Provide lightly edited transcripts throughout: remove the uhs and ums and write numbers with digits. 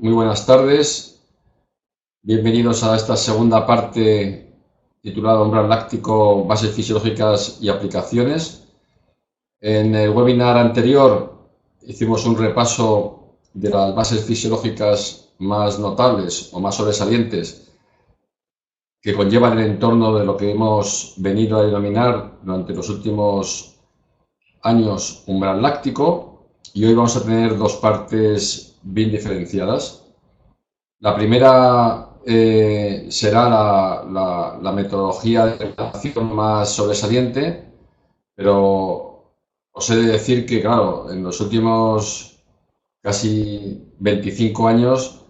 Muy buenas tardes. Bienvenidos a esta segunda parte titulada Umbral láctico, bases fisiológicas y aplicaciones. En el webinar anterior hicimos un repaso de las bases fisiológicas más notables o más sobresalientes que conllevan el entorno de lo que hemos venido a denominar durante los últimos años umbral láctico, y hoy vamos a tener dos partes bien diferenciadas. La primera será la metodología de interpretación más sobresaliente, pero os he de decir que, claro, en los últimos casi 25 años,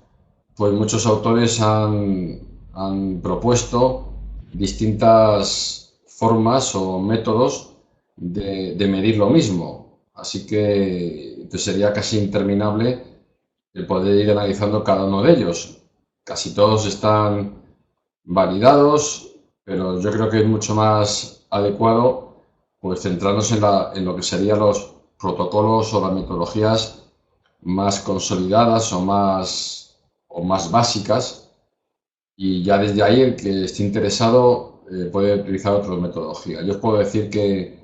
pues muchos autores han propuesto distintas formas o métodos de medir lo mismo. Así que pues sería casi interminable el poder ir analizando cada uno de ellos. Casi todos están validados, pero yo creo que es mucho más adecuado pues centrarnos en lo que serían los protocolos o las metodologías más consolidadas o más básicas, y ya desde ahí el que esté interesado puede utilizar otra metodología. Yo os puedo decir que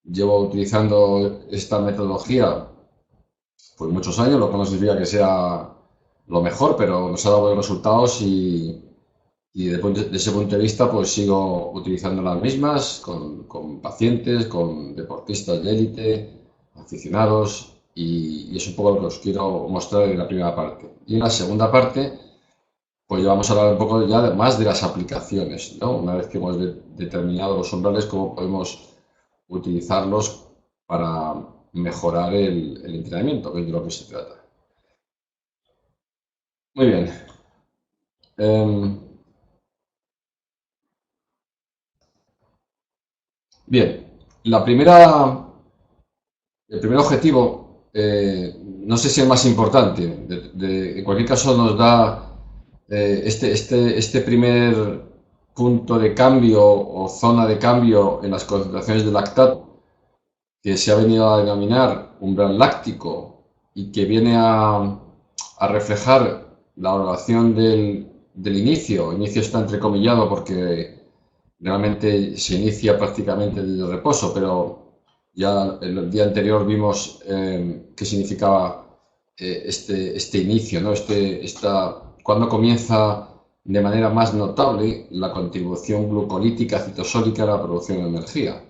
llevo utilizando esta metodología pues muchos años, lo que no significa que sea lo mejor, pero nos ha dado buenos resultados y de ese punto de vista pues sigo utilizando las mismas con pacientes, con deportistas de élite, aficionados, y es un poco lo que os quiero mostrar en la primera parte. Y en la segunda parte pues ya vamos a hablar un poco ya más de las aplicaciones, ¿no? Una vez que hemos determinado los umbrales, cómo podemos utilizarlos para mejorar el entrenamiento, que es de lo que se trata. Muy bien. Bien, el primer objetivo, no sé si es más importante, en cualquier caso nos da este primer punto de cambio o zona de cambio en las concentraciones de lactato, que se ha venido a denominar umbral láctico y que viene a reflejar la valoración del inicio. Inicio está entrecomillado porque realmente se inicia prácticamente desde el reposo, pero ya el día anterior vimos qué significaba este inicio, ¿no? Cuando comienza de manera más notable la contribución glucolítica citosólica a la producción de energía.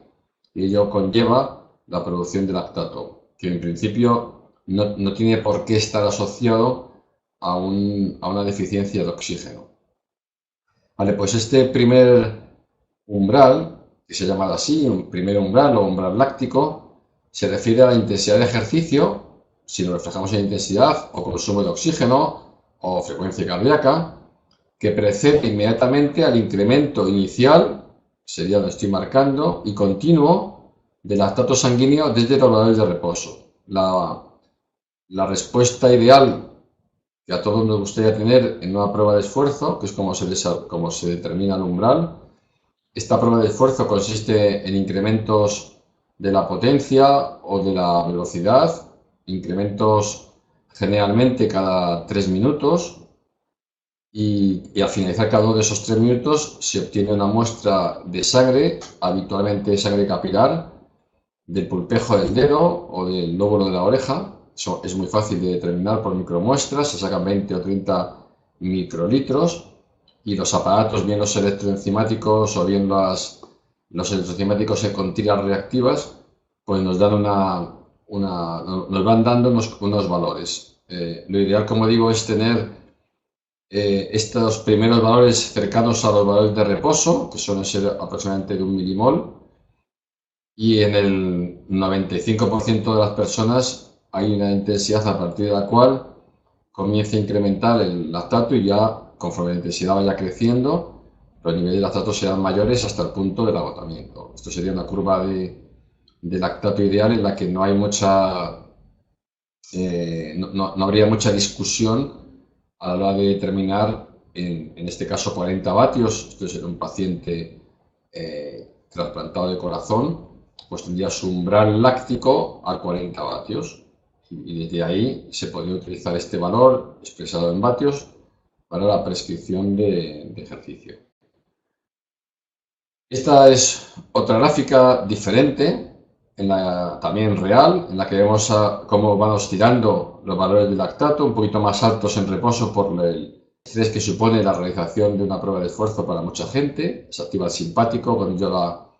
Y ello conlleva la producción de lactato, que en principio no tiene por qué estar asociado a una deficiencia de oxígeno. Vale, pues este primer umbral, que se llama así, un primer umbral o umbral láctico, se refiere a la intensidad de ejercicio, si lo reflejamos en intensidad o consumo de oxígeno o frecuencia cardíaca, que precede inmediatamente al incremento inicial, sería lo que estoy marcando, y continuo del lactato sanguíneo desde los valores de reposo. La respuesta ideal que a todos nos gustaría tener en una prueba de esfuerzo, que es como se determina el umbral. Esta prueba de esfuerzo consiste en incrementos de la potencia o de la velocidad, incrementos generalmente cada 3 minutos, y al finalizar cada uno de esos 3 minutos se obtiene una muestra de sangre, habitualmente sangre capilar, del pulpejo del dedo o del lóbulo de la oreja. Eso es muy fácil de determinar por micromuestras, se sacan 20 o 30 microlitros, y los aparatos, bien los electroenzimáticos o bien los electroenzimáticos con tiras reactivas, pues nos van dando unos valores. Lo ideal, como digo, es tener estos primeros valores cercanos a los valores de reposo, que suelen ser aproximadamente de 1 milimol, y en el 95% de las personas hay una intensidad a partir de la cual comienza a incrementar el lactato, y ya conforme la intensidad vaya creciendo, los niveles de lactato serán mayores hasta el punto del agotamiento. Esto sería una curva de lactato ideal en la que no hay no habría mucha discusión a la hora de determinar, en este caso 40 vatios, esto es un paciente trasplantado de corazón, pues tendría su umbral láctico a 40 vatios. y desde ahí se podría utilizar este valor expresado en vatios para la prescripción de ejercicio. Esta es otra gráfica diferente, también real, en la que vemos cómo van oscilando los valores de lactato, un poquito más altos en reposo por el estrés que supone la realización de una prueba de esfuerzo para mucha gente. Se activa el simpático con ello la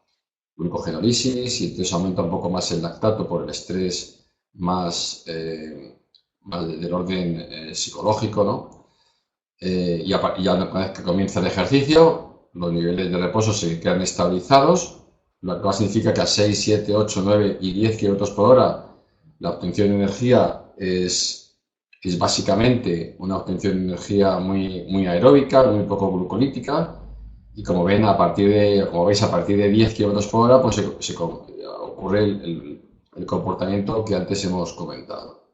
glucogenólisis y entonces aumenta un poco más el lactato por el estrés más del orden psicológico, ¿no? Y ya una vez que comienza el ejercicio, los niveles de reposo se quedan estabilizados, lo cual significa que a 6, 7, 8, 9 y 10 km por hora la obtención de energía es básicamente una obtención de energía muy aeróbica, muy poco glucolítica, y como veis, a partir de 10 km por hora, pues ocurre el comportamiento que antes hemos comentado.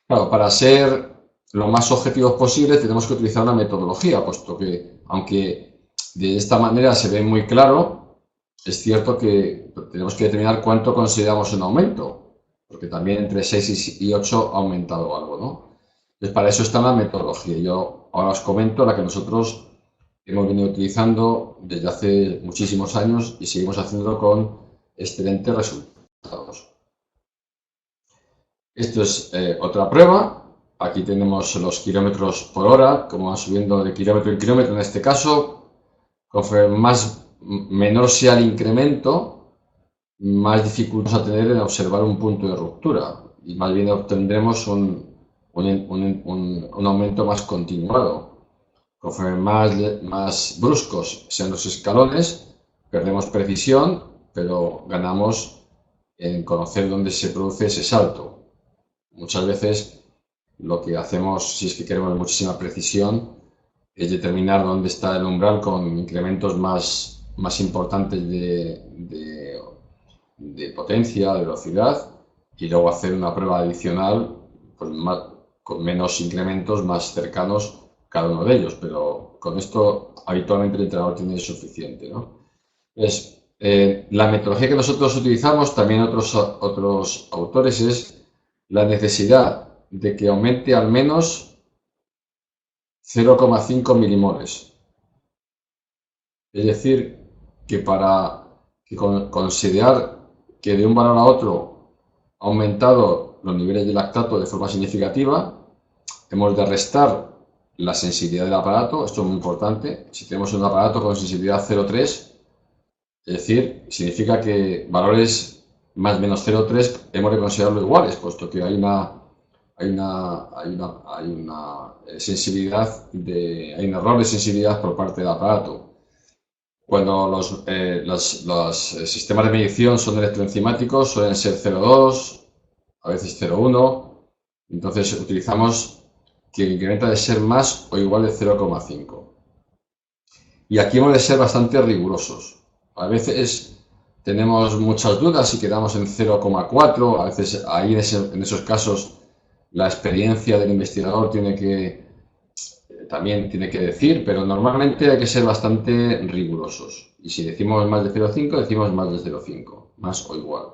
Claro, para ser lo más objetivos posible tenemos que utilizar una metodología, puesto que, aunque de esta manera se ve muy claro, es cierto que tenemos que determinar cuánto consideramos un aumento, porque también entre 6 y 8 ha aumentado algo, ¿no? Entonces, para eso está la metodología. Yo ahora os comento la que nosotros hemos venido utilizando desde hace muchísimos años y seguimos haciéndolo con excelentes resultados. Esto es otra prueba. Aquí tenemos los kilómetros por hora, como van subiendo de kilómetro en kilómetro en este caso. Conforme menor sea el incremento, más dificultad vamos a tener en observar un punto de ruptura y más bien obtendremos un aumento más continuado. Conforme más bruscos sean los escalones, perdemos precisión, pero ganamos en conocer dónde se produce ese salto. Muchas veces lo que hacemos, si es que queremos muchísima precisión, es determinar dónde está el umbral con incrementos más importantes de potencia, de velocidad, y luego hacer una prueba adicional pues, con menos incrementos más cercanos cada uno de ellos, pero con esto habitualmente el entrenador tiene suficiente, ¿no? La metodología que nosotros utilizamos, también otros autores, es la necesidad de que aumente al menos 0,5 milimoles. Es decir, que para considerar que de un valor a otro ha aumentado los niveles de lactato de forma significativa, hemos de restar la sensibilidad del aparato. Esto es muy importante. Si tenemos un aparato con sensibilidad 0,3, es decir, significa que valores más o menos 0,3 hemos de considerarlo iguales, puesto que hay una sensibilidad hay un error de sensibilidad por parte del aparato. Cuando los sistemas de medición son electroenzimáticos, suelen ser 0,2, a veces 0,1. Entonces utilizamos que el incremento debe ser más o igual de 0,5. Y aquí hemos de ser bastante rigurosos. A veces tenemos muchas dudas y quedamos en 0,4. A veces ahí en esos casos la experiencia del investigador también tiene que decir, pero normalmente hay que ser bastante rigurosos. Y si decimos más de 0,5, decimos más de 0,5, más o igual.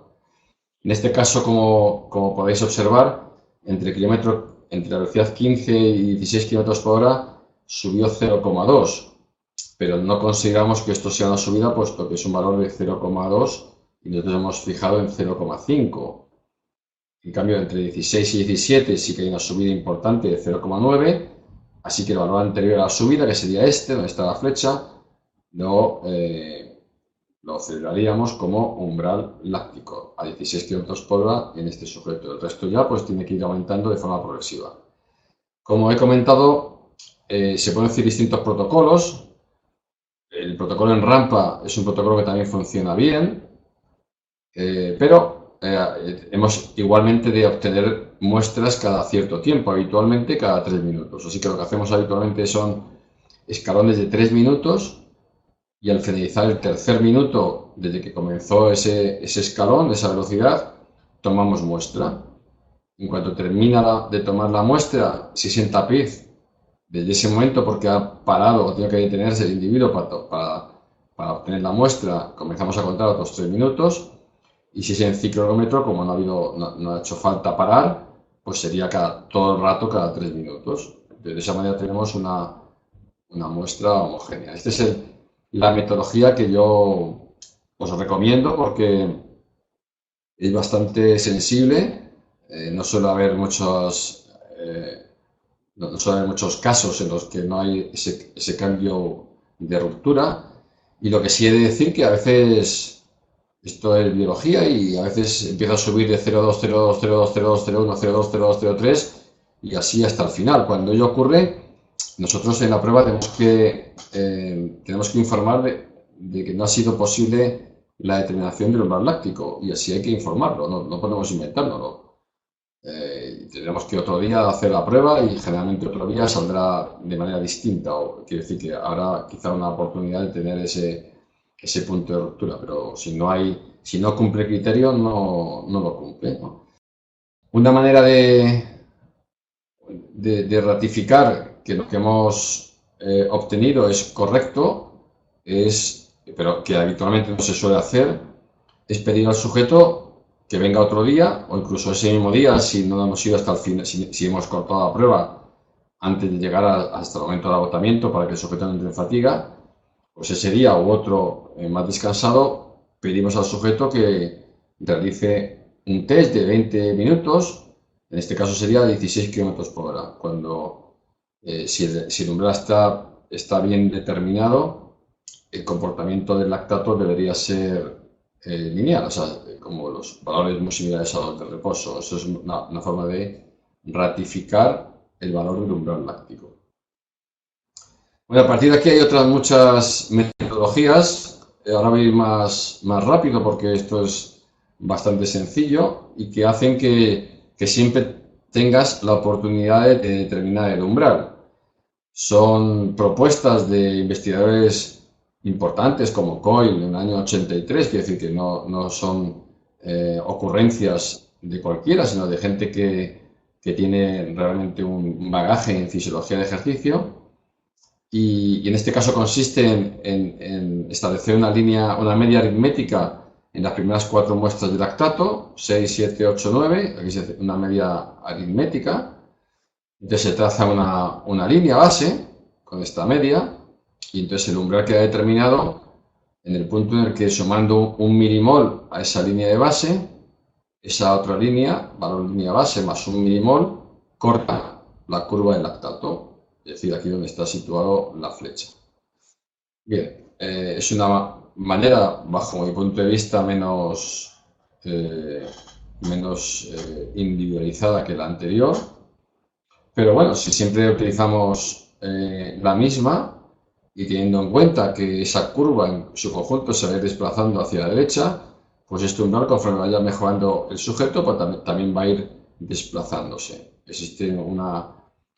En este caso, como podéis observar, entre la velocidad 15 y 16 km por hora subió 0,2, pero no consideramos que esto sea una subida, puesto que es un valor de 0,2 y nosotros hemos fijado en 0,5. En cambio, entre 16 y 17 sí que hay una subida importante de 0,9, así que el valor anterior a la subida, que sería donde está la flecha, lo celebraríamos como umbral láctico a 16 km por hora en este sujeto. El resto ya pues tiene que ir aumentando de forma progresiva. Como he comentado, se pueden decir distintos protocolos. El protocolo en rampa es un protocolo que también funciona bien, pero hemos igualmente de obtener muestras cada cierto tiempo, habitualmente cada 3 minutos. Así que lo que hacemos habitualmente son escalones de 3 minutos y al finalizar el tercer minuto, desde que comenzó ese escalón, esa velocidad, tomamos muestra. En cuanto termina de tomar la muestra, si siente tapiz desde ese momento porque ha parado o tiene que detenerse el individuo para obtener la muestra, comenzamos a contar otros 3 minutos. Y si es en ciclómetro, como no ha hecho falta parar, pues sería todo el rato, cada 3 minutos. De esa manera tenemos una muestra homogénea. Esta es la metodología que yo os recomiendo porque es bastante sensible. No suele haber no suele haber muchos casos en los que no hay ese cambio de ruptura. Y lo que sí he de decir que a veces esto es biología y a veces empieza a subir de 0,2, 0,2, 0,2, 0,2, 0,1, 0,2, 0,2, 0,3 y así hasta el final. Cuando ello ocurre, nosotros en la prueba tenemos que informar de que no ha sido posible la determinación del umbral láctico y así hay que informarlo, no podemos inventárnoslo. Tendremos que otro día hacer la prueba y generalmente otro día saldrá de manera distinta, o quiere decir que habrá quizá una oportunidad de tener ese punto de ruptura, pero si no cumple el criterio, no lo cumple, ¿no? Una manera de ratificar que lo que hemos obtenido es correcto, pero que habitualmente no se suele hacer, es pedir al sujeto que venga otro día, o incluso ese mismo día, si no hemos ido hasta el final, si hemos cortado la prueba antes de llegar hasta el momento del agotamiento para que el sujeto no entre en fatiga, pues ese día u otro más descansado, pedimos al sujeto que realice un test de 20 minutos, en este caso sería 16 km por hora, cuando si el umbral está bien determinado, el comportamiento del lactato debería ser lineal, o sea, como los valores muy similares a los de reposo. Eso es una forma de ratificar el valor del umbral láctico. Bueno, a partir de aquí hay otras muchas metodologías. Ahora voy a ir más rápido porque esto es bastante sencillo y que hacen que siempre tengas la oportunidad de determinar el umbral. Son propuestas de investigadores importantes como Coyle en el año 83, quiere decir que no son ocurrencias de cualquiera, sino de gente que tiene realmente un bagaje en fisiología de ejercicio. Y en este caso consiste en establecer una media aritmética en las primeras 4 muestras de lactato, 6, 7, 8, 9, aquí se hace una media aritmética. Entonces se traza una línea base con esta media y entonces el umbral queda determinado en el punto en el que sumando 1 milimol a esa línea de base, esa otra línea, valor de línea base más 1 milimol, corta la curva del lactato, es decir, aquí donde está situado la flecha. Bien, es una manera, bajo mi punto de vista, menos individualizada que la anterior, pero bueno, si siempre utilizamos la misma y teniendo en cuenta que esa curva en su conjunto se va a ir desplazando hacia la derecha, pues este umbral, conforme vaya mejorando el sujeto, pues también va a ir desplazándose. Existe una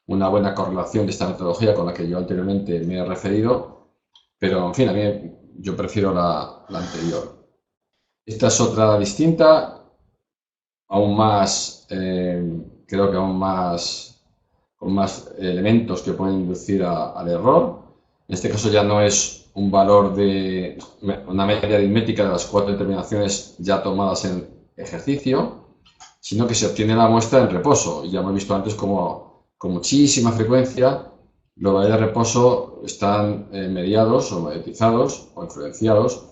buena correlación de esta metodología con la que yo anteriormente me he referido, pero en fin, yo prefiero la anterior. Esta es otra distinta, aún más, creo que aún más, con más elementos que pueden inducir al error. En este caso ya no es un valor de una media aritmética de las 4 determinaciones ya tomadas en ejercicio, sino que se obtiene la muestra en reposo. Y ya hemos visto antes como con muchísima frecuencia los valores de reposo están mediados o magnetizados o influenciados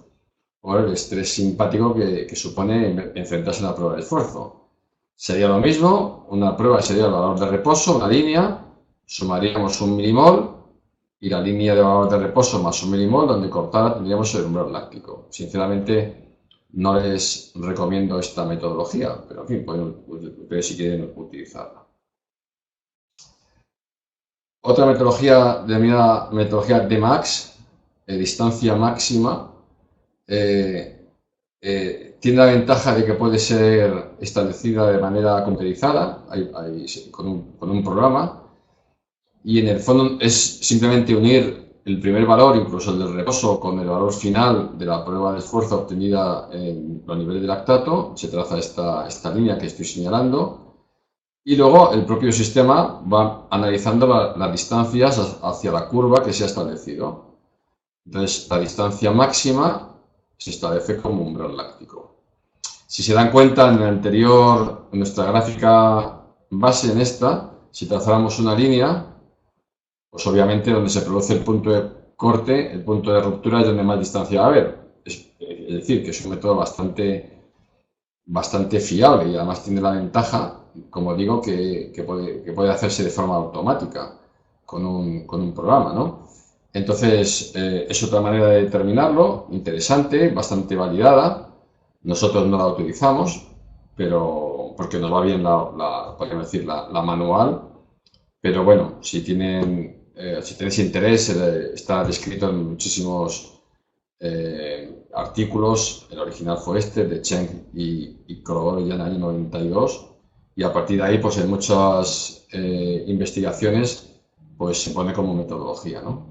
por el estrés simpático que supone enfrentarse a una prueba de esfuerzo. Sería lo mismo, una prueba sería el valor de reposo, una línea, sumaríamos 1 milimol y la línea de valor de reposo más 1 milimol, donde cortada tendríamos el umbral láctico. Sinceramente, no les recomiendo esta metodología, pero en fin, pueden ustedes si quieren utilizarla. Otra metodología denominada metodología DMAX, distancia máxima, tiene la ventaja de que puede ser establecida de manera computerizada con un programa y en el fondo es simplemente unir el primer valor, incluso el del reposo, con el valor final de la prueba de esfuerzo obtenida en los niveles de lactato. Se traza esta línea que estoy señalando y luego el propio sistema va analizando las distancias hacia la curva que se ha establecido. Entonces la distancia máxima se establece como umbral láctico. Si se dan cuenta, en nuestra gráfica base en esta, si trazáramos una línea, pues obviamente donde se produce el punto de corte, el punto de ruptura es donde más distancia va a haber. Es decir, que es un método bastante fiable y además tiene la ventaja, como digo, que puede hacerse de forma automática con un programa, ¿no? Entonces, es otra manera de determinarlo, interesante, bastante validada. Nosotros no la utilizamos, pero porque nos va bien podríamos decir, la manual. Pero bueno, si tenéis interés, está descrito en muchísimos artículos. El original fue este, de Cheng y Kroll ya en el año 92. Y a partir de ahí, pues en muchas investigaciones, pues se pone como metodología, ¿no?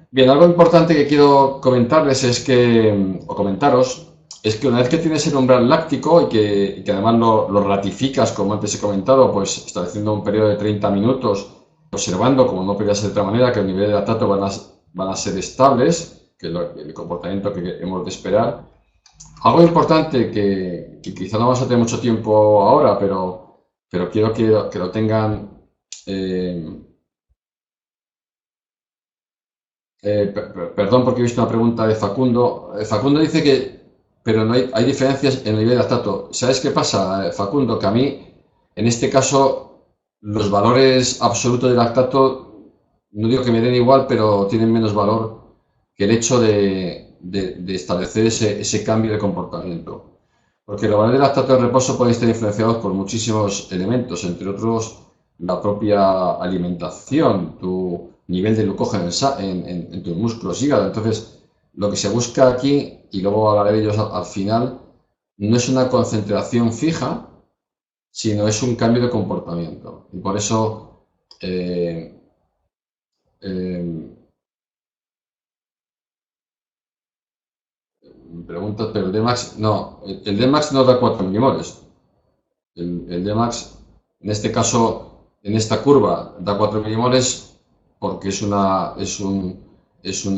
Bien, algo importante que quiero comentarles o comentaros, es que una vez que tienes el umbral láctico y que además lo ratificas, como antes he comentado, pues estableciendo un periodo de 30 minutos, observando, como no podría ser de otra manera, que el nivel de lactato van a ser estables, que es el comportamiento que hemos de esperar. Algo importante que quizá no vamos a tener mucho tiempo ahora, pero quiero que lo tengan. eh, Perdón, porque he visto una pregunta de Facundo. Facundo dice pero no hay diferencias en el nivel de lactato. ¿Sabes qué pasa, Facundo? Que a mí, en este caso, los valores absolutos de lactato, no digo que me den igual, pero tienen menos valor que el hecho de establecer ese cambio de comportamiento. Porque los valores de lactato de reposo pueden estar influenciados por muchísimos elementos, entre otros la propia alimentación, tu nivel de glucógeno en tus músculos, hígado. Entonces, lo que se busca aquí, y luego hablaré de ellos al final, no es una concentración fija, sino es un cambio de comportamiento. Y por eso, eh, eh, me preguntas, pero el Dmax, no, el Dmax no da 4 milimoles. El Dmax, en este caso, en esta curva, da 4 milimoles porque es un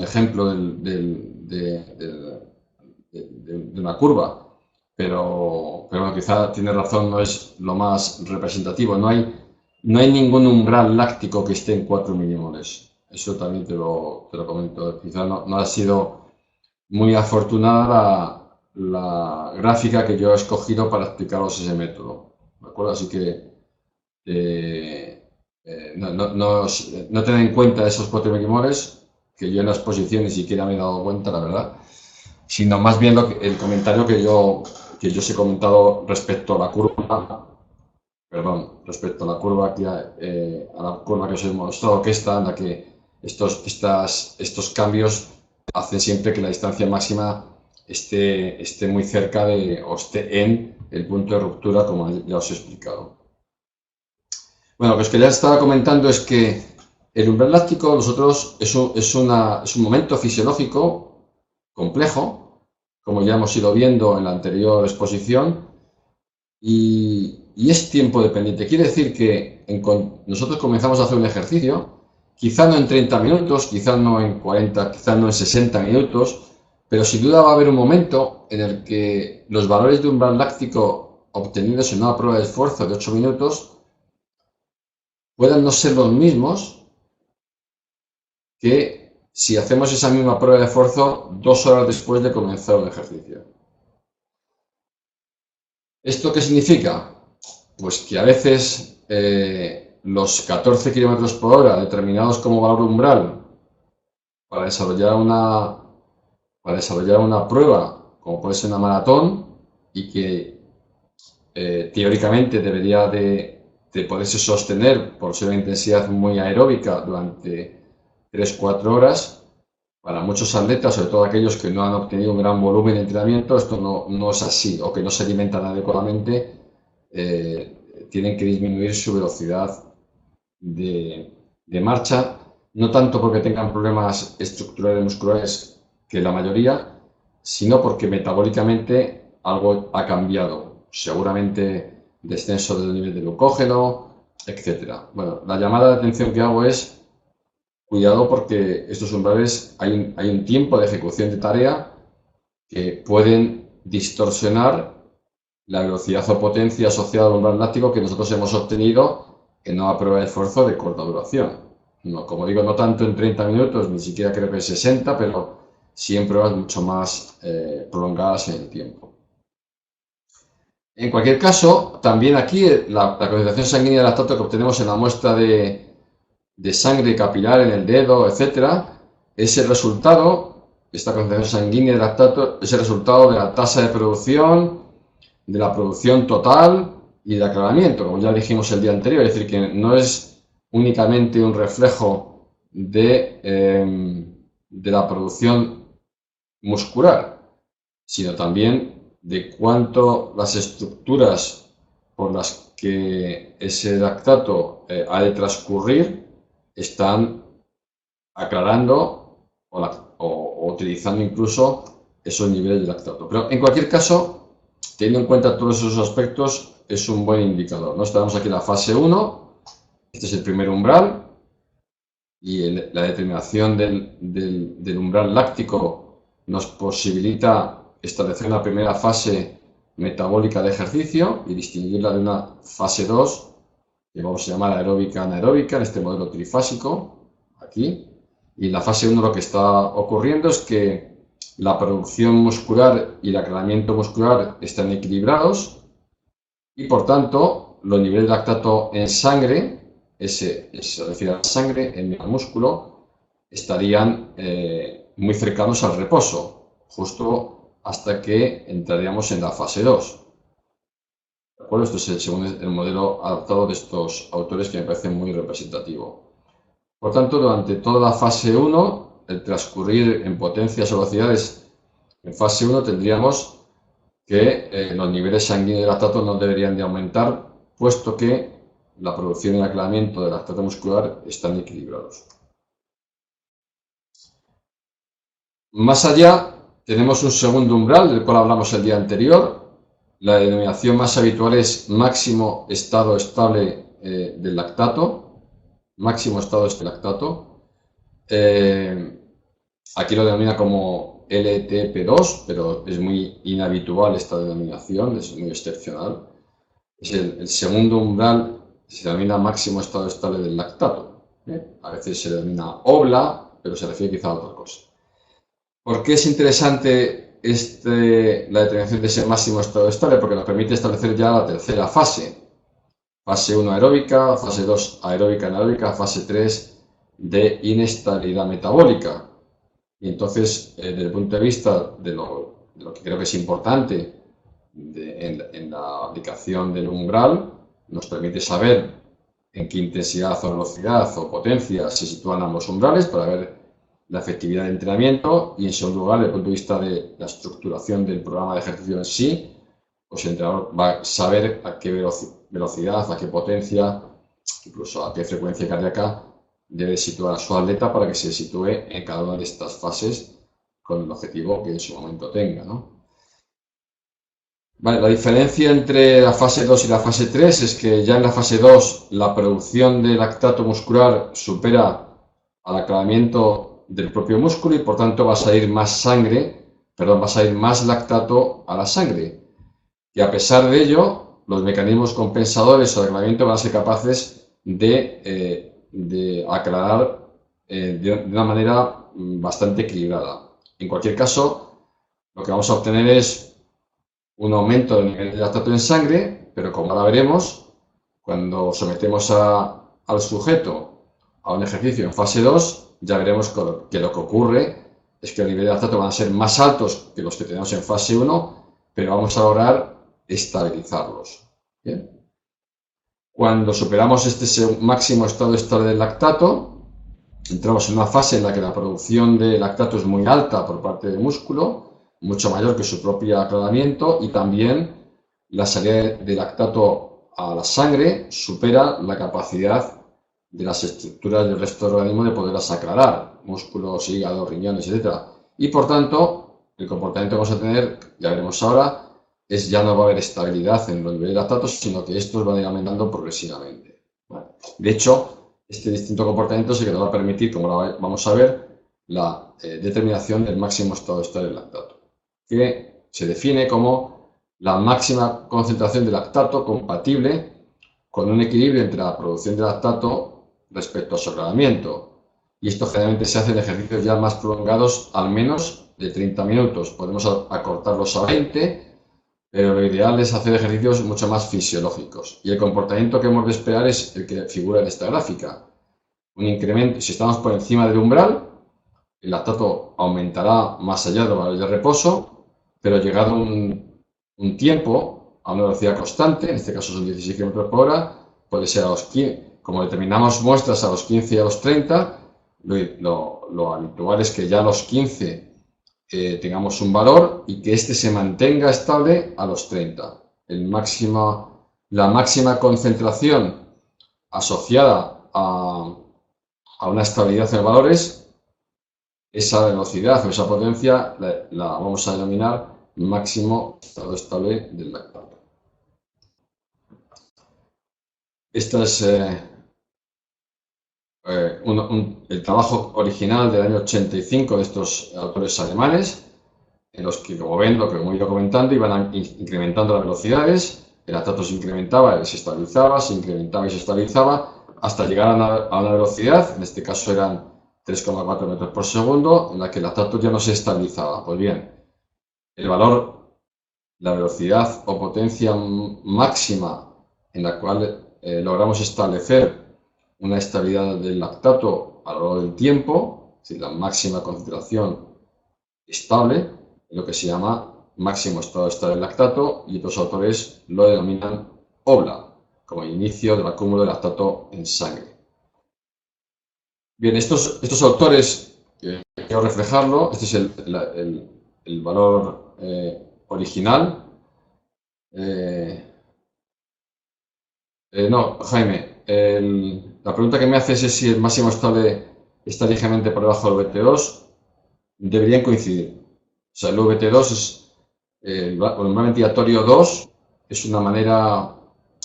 ejemplo de una curva. Pero bueno, quizá tiene razón, no es lo más representativo. No hay ningún umbral láctico que esté en 4 milimoles. Eso también te lo comento. Quizá no ha sido muy afortunada la gráfica que yo he escogido para explicaros ese método. ¿De acuerdo? Así que no tener en cuenta esos 4 milimoles, que yo en la exposición ni siquiera me he dado cuenta, la verdad, sino más bien el comentario que yo os he comentado respecto a la curva, perdón, respecto a la curva a la curva que os he mostrado, que está en la que estos cambios hacen siempre que la distancia máxima esté muy cerca o esté en el punto de ruptura, como ya os he explicado. Bueno, lo que ya estaba comentando es que el umbral láctico nosotros es un momento fisiológico complejo, como ya hemos ido viendo en la anterior exposición, y es tiempo dependiente. Quiere decir que nosotros comenzamos a hacer un ejercicio, quizá no en 30 minutos, quizá no en 40, quizá no en 60 minutos, pero sin duda va a haber un momento en el que los valores de umbral láctico obtenidos en una prueba de esfuerzo de 8 minutos puedan no ser los mismos que si hacemos esa misma prueba de esfuerzo 2 horas después de comenzar un ejercicio. ¿Esto qué significa? Pues que a veces los 14 km por hora determinados como valor umbral para desarrollar una prueba, como puede ser una maratón, y que teóricamente debería de poderse sostener por ser una intensidad muy aeróbica durante 3-4 horas, para muchos atletas, sobre todo aquellos que no han obtenido un gran volumen de entrenamiento, esto no es así, o que no se alimentan adecuadamente, tienen que disminuir su velocidad de marcha, no tanto porque tengan problemas estructurales musculares, que la mayoría, sino porque metabólicamente algo ha cambiado, seguramente descenso del nivel de glucógeno, etcétera. Bueno, la llamada de atención que hago es cuidado, porque estos umbrales hay un tiempo de ejecución de tarea que pueden distorsionar la velocidad o potencia asociada al umbral láctico que nosotros hemos obtenido en una prueba de esfuerzo de corta duración. No, como digo, no tanto en 30 minutos, ni siquiera creo que en 60, pero sí en pruebas mucho más prolongadas en el tiempo. En cualquier caso, también aquí la concentración sanguínea de lactato que obtenemos en la muestra de sangre capilar en el dedo, etcétera, es el resultado, esta concentración sanguínea de lactato es el resultado de la tasa de producción, de la producción total y de aclaramiento, como ya dijimos el día anterior, es decir, que no es únicamente un reflejo de la producción muscular, sino también de cuánto las estructuras por las que ese lactato ha de transcurrir están aclarando o utilizando incluso esos niveles de lactato. Pero en cualquier caso, teniendo en cuenta todos esos aspectos, es un buen indicador, ¿no? Estamos aquí en la fase 1, este es el primer umbral, y la determinación del umbral láctico nos posibilita establecer una primera fase metabólica de ejercicio y distinguirla de una fase 2, que vamos a llamar aeróbica anaeróbica, en este modelo trifásico, aquí. Y en la fase 1 lo que está ocurriendo es que la producción muscular y el aclaramiento muscular están equilibrados y, por tanto, los niveles de lactato en sangre, se refiere a la sangre, en el músculo, estarían muy cercanos al reposo, justo hasta que entraríamos en la fase 2. ¿De acuerdo? Esto es según el modelo adaptado de estos autores, que me parece muy representativo. Por tanto, durante toda la fase 1, el transcurrir en potencias o velocidades en fase 1, tendríamos que los niveles sanguíneos de lactato no deberían de aumentar, puesto que la producción y el aclaramiento del lactato muscular están equilibrados. Más allá, tenemos un segundo umbral, del cual hablamos el día anterior. La denominación más habitual es máximo estado estable del lactato. Máximo estado de lactato. Aquí lo denomina como LTP2, pero es muy inhabitual esta denominación, es muy excepcional. Es el segundo umbral, se denomina máximo estado estable del lactato. A veces se denomina OBLA, pero se refiere quizá a otra cosa. ¿Por qué es interesante la determinación de ese máximo estado estable? Porque nos permite establecer ya la tercera fase. Fase 1 aeróbica, fase 2 aeróbica anaeróbica, fase 3 de inestabilidad metabólica. Y entonces, desde el punto de vista de lo que creo que es importante en la aplicación del umbral, nos permite saber en qué intensidad o velocidad o potencia se sitúan ambos umbrales para ver la efectividad de entrenamiento, y en segundo lugar, desde el punto de vista de la estructuración del programa de ejercicio en sí, pues el entrenador va a saber a qué velocidad, a qué potencia, incluso a qué frecuencia cardíaca debe situar a su atleta para que se sitúe en cada una de estas fases con el objetivo que en su momento tenga, ¿no? Vale, la diferencia entre la fase 2 y la fase 3 es que ya en la fase 2 la producción de lactato muscular supera al aclaramiento del propio músculo y por tanto va a salir más más lactato a la sangre. Y a pesar de ello, los mecanismos compensadores o de aclaramiento van a ser capaces de aclarar de una manera bastante equilibrada. En cualquier caso, lo que vamos a obtener es un aumento del nivel de lactato en sangre, pero como ahora veremos, cuando sometemos al sujeto a un ejercicio en fase 2, ya veremos que lo que ocurre es que el nivel de lactato van a ser más altos que los que tenemos en fase 1, pero vamos a lograr estabilizarlos. ¿Bien? Cuando superamos este máximo estado estable del lactato, entramos en una fase en la que la producción de lactato es muy alta por parte del músculo, mucho mayor que su propio aclaramiento, y también la salida de lactato a la sangre supera la capacidad de las estructuras del resto del organismo de poderlas aclarar, músculos, hígado, riñones, etc. Y por tanto, el comportamiento que vamos a tener, ya veremos ahora, ya no va a haber estabilidad en los niveles de lactato, sino que estos van a ir aumentando progresivamente. ¿Vale? De hecho, este distinto comportamiento es el que nos va a permitir, como vamos a ver, la determinación del máximo estado estable del lactato, que se define como la máxima concentración de lactato compatible con un equilibrio entre la producción de lactato respecto a su agravamiento. Y esto generalmente se hace en ejercicios ya más prolongados, al menos de 30 minutos. Podemos acortarlos a 20, pero lo ideal es hacer ejercicios mucho más fisiológicos. Y el comportamiento que hemos de esperar es el que figura en esta gráfica. Un incremento, si estamos por encima del umbral, el lactato aumentará más allá de los valores de reposo, pero llegado un tiempo, a una velocidad constante, en este caso son 16 km por hora, puede ser a los 15, como determinamos muestras a los 15 y a los 30, lo habitual es que ya a los 15 tengamos un valor y que este se mantenga estable a los 30. La máxima concentración asociada a una estabilidad en valores, esa velocidad o esa potencia la vamos a denominar máximo estado estable del lactato. Esta es el trabajo original del año 85 de estos autores alemanes, en los que, como ven, lo que hemos ido comentando, iban incrementando las velocidades, el lactato se incrementaba y se estabilizaba, se incrementaba y se estabilizaba, hasta llegar a una velocidad, en este caso eran 3,4 metros por segundo, en la que el lactato ya no se estabilizaba. Pues bien, la velocidad o potencia máxima en la cual logramos establecer una estabilidad del lactato a lo largo del tiempo, es decir, la máxima concentración estable, lo que se llama máximo estado estable del lactato, y otros autores lo denominan OBLA, como inicio del acúmulo de lactato en sangre. Bien, estos autores, quiero reflejarlo, este es el valor original. No, Jaime, la pregunta que me haces es si el máximo estable está ligeramente por debajo del VT2. Deberían coincidir. O sea, el VT2 es el umbral ventilatorio 2, es una manera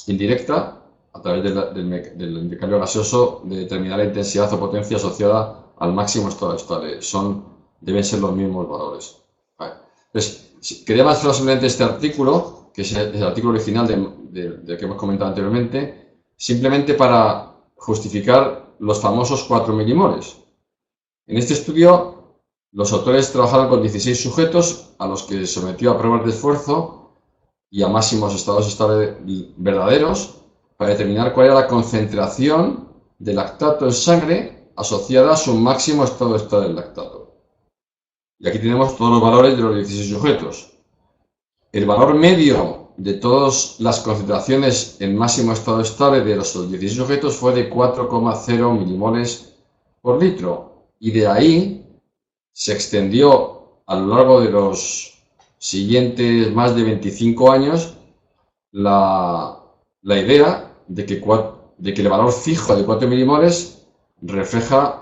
indirecta, a través del intercambio gaseoso, de determinar la intensidad o potencia asociada al máximo estado estable. Deben ser los mismos valores. Vale. Entonces, quería mostrar simplemente este artículo, que es el artículo original del que hemos comentado anteriormente, simplemente para justificar los famosos 4 milimoles. En este estudio, los autores trabajaron con 16 sujetos a los que se sometió a pruebas de esfuerzo y a máximos estados estables verdaderos para determinar cuál era la concentración de lactato en sangre asociada a su máximo estado estable del lactato. Y aquí tenemos todos los valores de los 16 sujetos. El valor medio de todas las concentraciones en máximo estado estable de los 16 sujetos fue de 4,0 milimoles por litro. Y de ahí se extendió a lo largo de los siguientes más de 25 años la idea de que el valor fijo de 4 milimoles refleja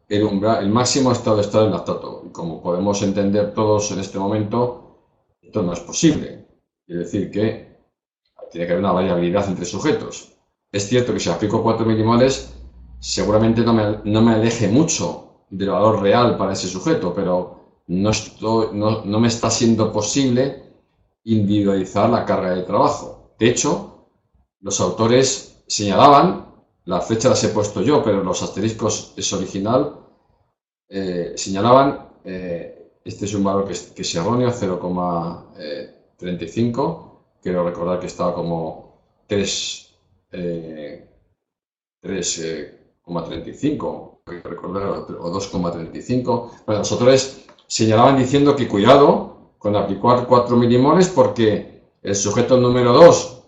el máximo estado estable del lactato. Y como podemos entender todos en este momento, esto no es posible. Es decir, que tiene que haber una variabilidad entre sujetos. Es cierto que si aplico 4 milimoles, seguramente no me aleje mucho del valor real para ese sujeto, pero no me está siendo posible individualizar la carga de trabajo. De hecho, los autores señalaban, la flecha las he puesto yo, pero los asteriscos es original, señalaban, este es un valor que es erróneo, 0,35, quiero recordar que estaba como 3,35, o 2,35. Bueno, los autores señalaban diciendo que cuidado con aplicar 4 milimoles porque el sujeto número 2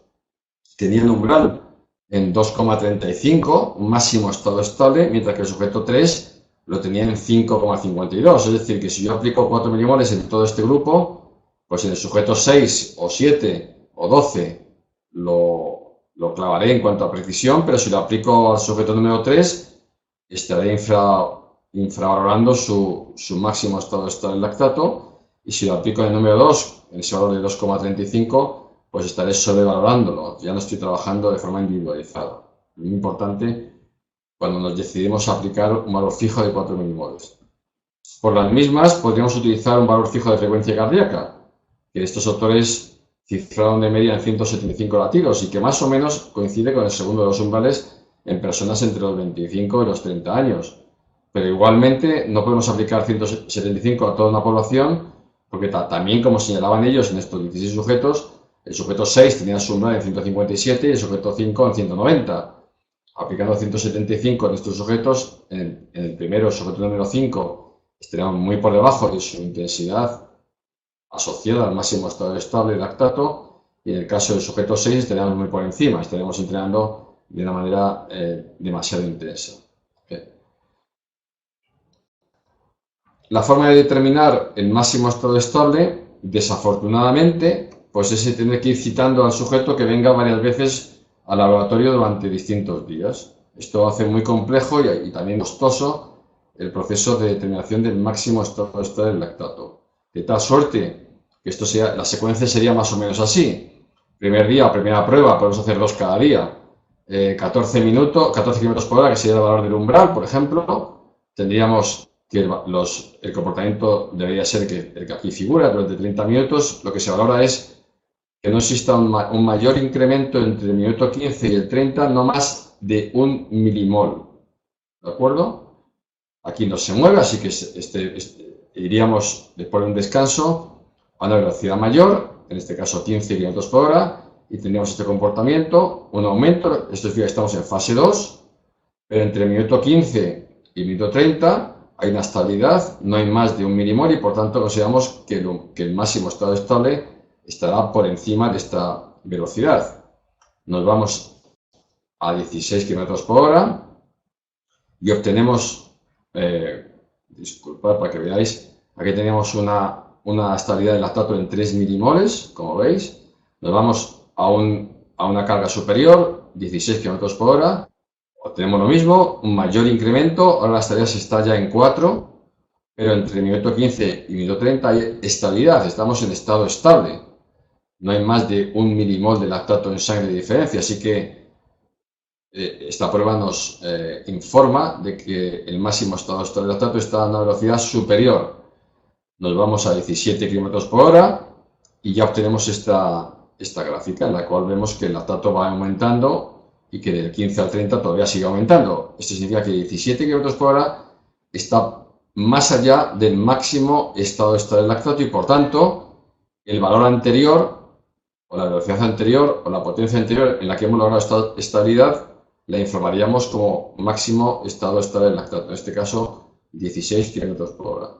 tenía un umbral en 2,35, un máximo estado estable, mientras que el sujeto 3 lo tenía en 5,52. Es decir, que si yo aplico 4 milimoles en todo este grupo, pues en el sujeto 6 o 7 o 12 lo clavaré en cuanto a precisión, pero si lo aplico al sujeto número 3, estaré infravalorando su máximo estado estable del lactato, y si lo aplico en el número 2, en ese valor de 2,35, pues estaré sobrevalorándolo. Ya no estoy trabajando de forma individualizada. Muy importante cuando nos decidimos aplicar un valor fijo de 4 milimoles. Por las mismas, podríamos utilizar un valor fijo de frecuencia cardíaca, que estos autores cifrado de media en 175 latidos y que más o menos coincide con el segundo de los umbrales en personas entre los 25 y los 30 años. Pero igualmente no podemos aplicar 175 a toda una población porque también, como señalaban ellos en estos 16 sujetos, el sujeto 6 tenía su umbral en 157 y el sujeto 5 en 190. Aplicando 175 en estos sujetos, en el primero, el sujeto número 5, estaríamos muy por debajo de su intensidad asociada al máximo estado estable de lactato, y en el caso del sujeto 6 estaríamos muy por encima, estaríamos entrenando de una manera demasiado intensa. La forma de determinar el máximo estado estable, desafortunadamente, pues es tener que ir citando al sujeto que venga varias veces al laboratorio durante distintos días. Esto hace muy complejo y también costoso el proceso de determinación del máximo estado estable del lactato. De tal suerte que la secuencia sería más o menos así. Primer día o primera prueba, podemos hacer 2 cada día. 14 kilómetros por hora, que sería el valor del umbral, por ejemplo. Tendríamos que el comportamiento debería ser el que aquí figura durante 30 minutos. Lo que se valora es que no exista un mayor incremento entre el minuto 15 y el 30, no más de 1 milimol. ¿De acuerdo? Aquí no se mueve, así que iríamos después de un descanso a una velocidad mayor, en este caso 15 km por hora, y tendríamos este comportamiento, un aumento. Esto significa que estamos en fase 2, pero entre el minuto 15 y el minuto 30 hay una estabilidad, no hay más de 1 milimol y por tanto consideramos que el máximo estado estable estará por encima de esta velocidad. Nos vamos a 16 km por hora y obtenemos, disculpad para que veáis, aquí tenemos una estabilidad del lactato en 3 milimoles, como veis. Nos vamos a una carga superior, 16 km por hora, obtenemos lo mismo, un mayor incremento, ahora la estabilidad está ya en 4, pero entre el minuto 15 y el minuto 30 hay estabilidad, estamos en estado estable. No hay más de 1 milimol de lactato en sangre de diferencia, así que esta prueba nos informa de que el máximo estado estable de lactato está a una velocidad superior. Nos vamos a 17 km por hora y ya obtenemos esta gráfica en la cual vemos que el lactato va aumentando y que del 15 al 30 todavía sigue aumentando. Esto significa que 17 km por hora está más allá del máximo estado estable del lactato y por tanto el valor anterior o la velocidad anterior o la potencia anterior en la que hemos logrado esta estabilidad la informaríamos como máximo estado estable del lactato, en este caso 16 km por hora.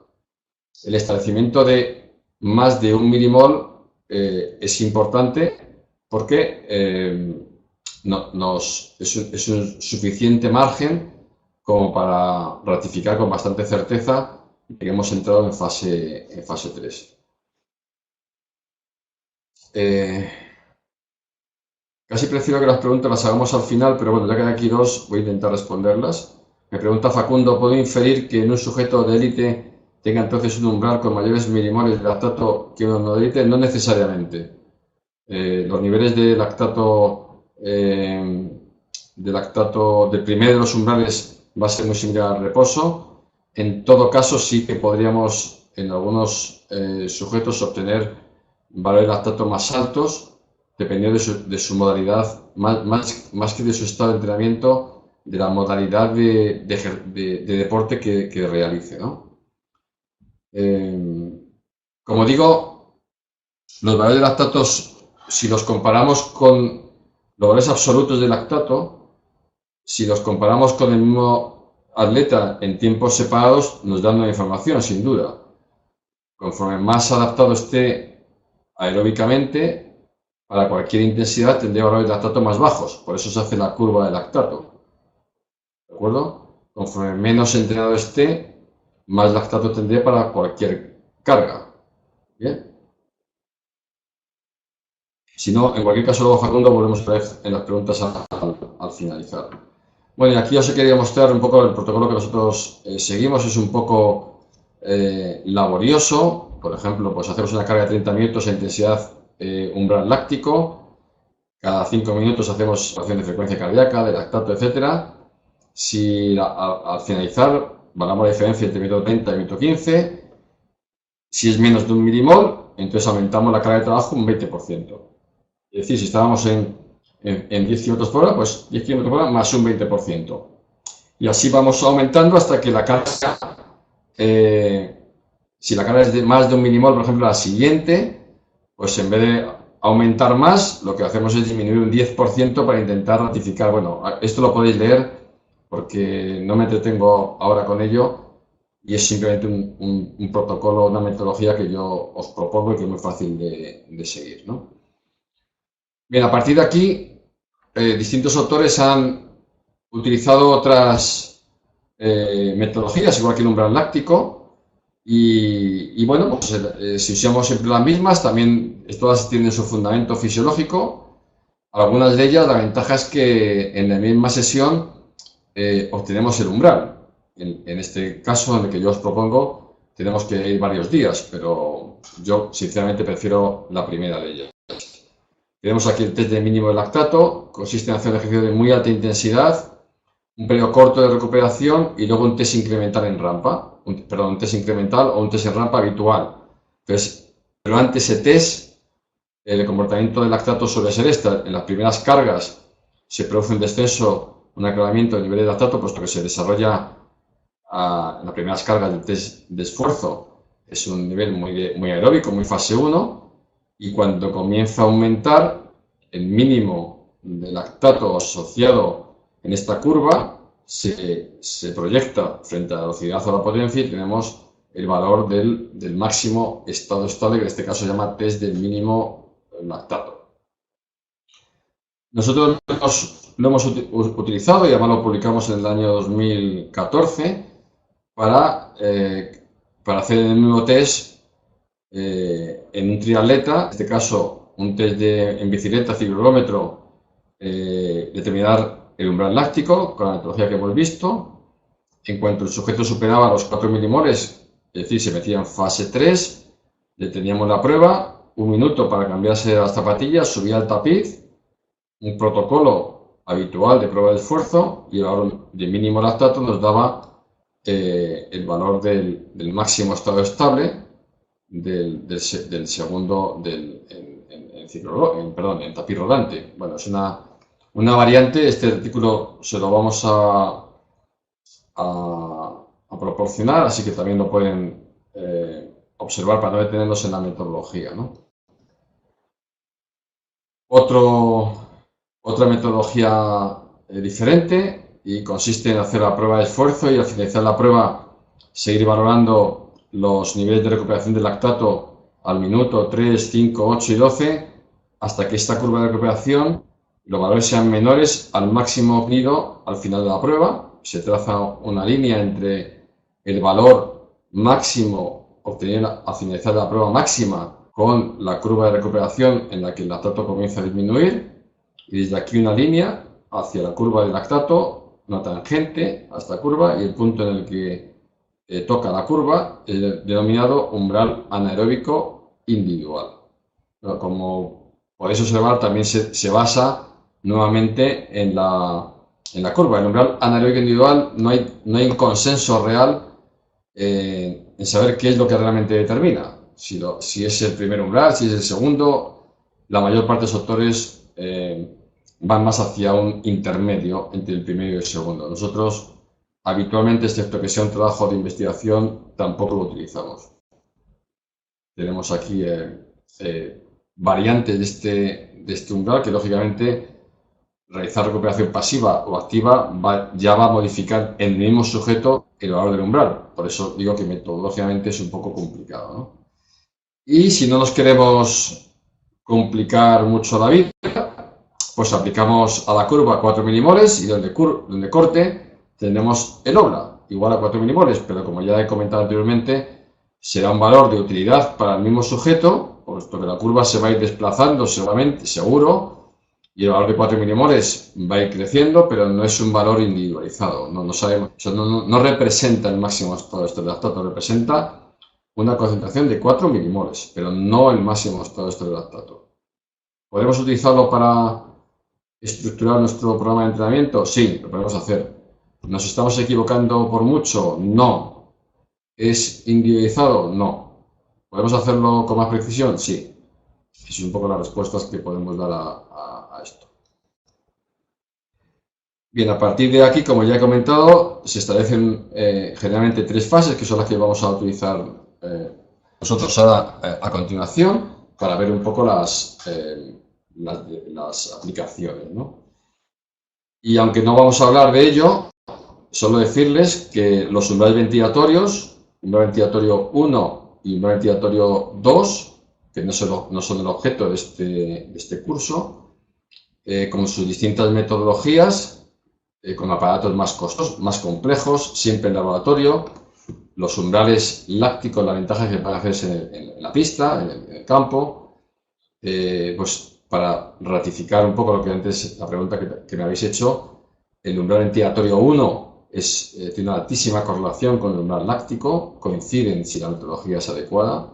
El establecimiento de más de 1 milimol es importante porque es un suficiente margen como para ratificar con bastante certeza que hemos entrado en fase 3. Casi prefiero que las preguntas las hagamos al final, pero bueno, ya que hay aquí 2, voy a intentar responderlas. Me pregunta Facundo, ¿puedo inferir que en un sujeto de élite tenga entonces un umbral con mayores milimoles de lactato que uno no de élite? No necesariamente. Los niveles de lactato del primer de los umbrales va a ser muy similar al reposo. En todo caso, sí que podríamos en algunos sujetos obtener valores de lactato más altos, dependiendo de su modalidad, más que de su estado de entrenamiento, de la modalidad de deporte que realice, ¿no? Como digo, los valores de lactatos, si los comparamos con los valores absolutos de lactato, si los comparamos con el mismo atleta en tiempos separados, nos dan una información, sin duda. Conforme más adaptado esté aeróbicamente, para cualquier intensidad tendría valores de lactato más bajos, por eso se hace la curva de lactato. ¿De acuerdo? Conforme menos entrenado esté, más lactato tendría para cualquier carga. ¿Bien? Si no, en cualquier caso, luego Facundo, volvemos a ver en las preguntas al finalizar. Bueno, y aquí os quería mostrar un poco el protocolo que nosotros seguimos. Es un poco laborioso. Por ejemplo, pues hacemos una carga de 30 minutos a intensidad umbral láctico. Cada 5 minutos hacemos evaluación de frecuencia cardíaca, de lactato, etc. Si al finalizar valoramos la diferencia entre minuto 30 y minuto 15, Si es menos de 1 milimol, entonces aumentamos la carga de trabajo un 20%. Es decir, si estábamos en 10 kilómetros por hora, pues 10 kilómetros por hora más un 20%. Y así vamos aumentando hasta que la carga, si la carga es de más de 1 milimol, por ejemplo, la siguiente, pues en vez de aumentar más, lo que hacemos es disminuir un 10% para intentar ratificar. Bueno, esto lo podéis leer porque no me entretengo ahora con ello y es simplemente un protocolo, una metodología que yo os propongo y que es muy fácil de seguir, ¿no? Bien, a partir de aquí, distintos autores han utilizado otras metodologías, igual que el umbral láctico, y bueno, pues si usamos siempre las mismas, también todas tienen su fundamento fisiológico. Algunas de ellas, la ventaja es que en la misma sesión obtenemos el umbral. En este caso, en el que yo os propongo, tenemos que ir varios días, pero yo sinceramente prefiero la primera de ellas. Tenemos aquí el test de mínimo de lactato, consiste en hacer un ejercicio de muy alta intensidad, un periodo corto de recuperación y luego un test incremental en rampa, un test incremental o un test en rampa habitual. Entonces, pero ante ese test, el comportamiento del lactato suele ser este. En las primeras cargas se produce un descenso, un aclaramiento del nivel de lactato, puesto que se desarrolla en las primeras cargas del test de esfuerzo. Es un nivel muy aeróbico, muy fase 1. Y cuando comienza a aumentar, el mínimo de lactato asociado en esta curva se proyecta frente a la velocidad o la potencia y tenemos el valor del máximo estado estable, que en este caso se llama test del mínimo lactato. Nosotros lo hemos utilizado y además lo publicamos en el año 2014 para hacer el mismo test en un triatleta, en este caso un test en bicicleta, ciclómetro, determinar el umbral láctico con la metodología que hemos visto. En cuanto el sujeto superaba los 4 milimoles, es decir, se metía en fase 3, deteníamos la prueba, 1 minuto para cambiarse las zapatillas, subía al tapiz, un protocolo habitual de prueba de esfuerzo y el valor de mínimo lactato nos daba el valor del máximo estado estable del segundo en tapiz rodante. Bueno, es una variante. Este artículo se lo vamos a proporcionar, así que también lo pueden observar para no detenernos en la metodología, ¿no? Otra metodología diferente y consiste en hacer la prueba de esfuerzo y al finalizar la prueba seguir valorando los niveles de recuperación del lactato al minuto 3, 5, 8 y 12 hasta que esta curva de recuperación los valores sean menores al máximo obtenido al final de la prueba. Se traza una línea entre el valor máximo obtenido al finalizar la prueba máxima con la curva de recuperación en la que el lactato comienza a disminuir y desde aquí una línea hacia la curva del lactato, una tangente a esta curva y el punto en el que toca la curva, denominado umbral anaeróbico individual. Como podéis observar, también se basa nuevamente en la curva. El umbral anaeróbico individual no hay un consenso real en saber qué es lo que realmente determina. Si es el primer umbral, si es el segundo, la mayor parte de los autores van más hacia un intermedio entre el primero y el segundo. Nosotros habitualmente, excepto que sea un trabajo de investigación, tampoco lo utilizamos. Tenemos aquí variantes de este umbral que, lógicamente, realizar recuperación pasiva o activa ya va a modificar en el mismo sujeto el valor del umbral. Por eso digo que metodológicamente es un poco complicado, ¿no? Y si no nos queremos complicar mucho la vida, pues aplicamos a la curva 4 milimoles y donde corte tendremos el obla, igual a 4 milimoles, pero como ya he comentado anteriormente, será un valor de utilidad para el mismo sujeto, puesto que la curva se va a ir desplazando seguro, y el valor de 4 milimoles va a ir creciendo, pero no es un valor individualizado. No sabemos, o sea, no representa el máximo estado de lactato, representa una concentración de 4 milimoles, pero no el máximo estado de lactato. ¿Podemos utilizarlo para estructurar nuestro programa de entrenamiento? Sí, lo podemos hacer. ¿Nos estamos equivocando por mucho? No. ¿Es individualizado? No. ¿Podemos hacerlo con más precisión? Sí. Es un poco las respuestas que podemos dar a esto. Bien, a partir de aquí, como ya he comentado, se establecen generalmente 3 fases, que son las que vamos a utilizar nosotros ahora a continuación, para ver un poco las aplicaciones, ¿no? Y aunque no vamos a hablar de ello, solo decirles que los umbrales ventilatorios, umbral ventilatorio 1 y umbral ventilatorio 2, que no son el objeto de este curso, con sus distintas metodologías, con aparatos más costosos, más complejos, siempre en laboratorio. Los umbrales lácticos, la ventaja es que pueden hacerse en la pista, en el campo. Pues para ratificar un poco lo que antes, la pregunta que me habéis hecho, el umbral ventilatorio 1 tiene una altísima correlación con el umbral láctico, coinciden si la metodología es adecuada.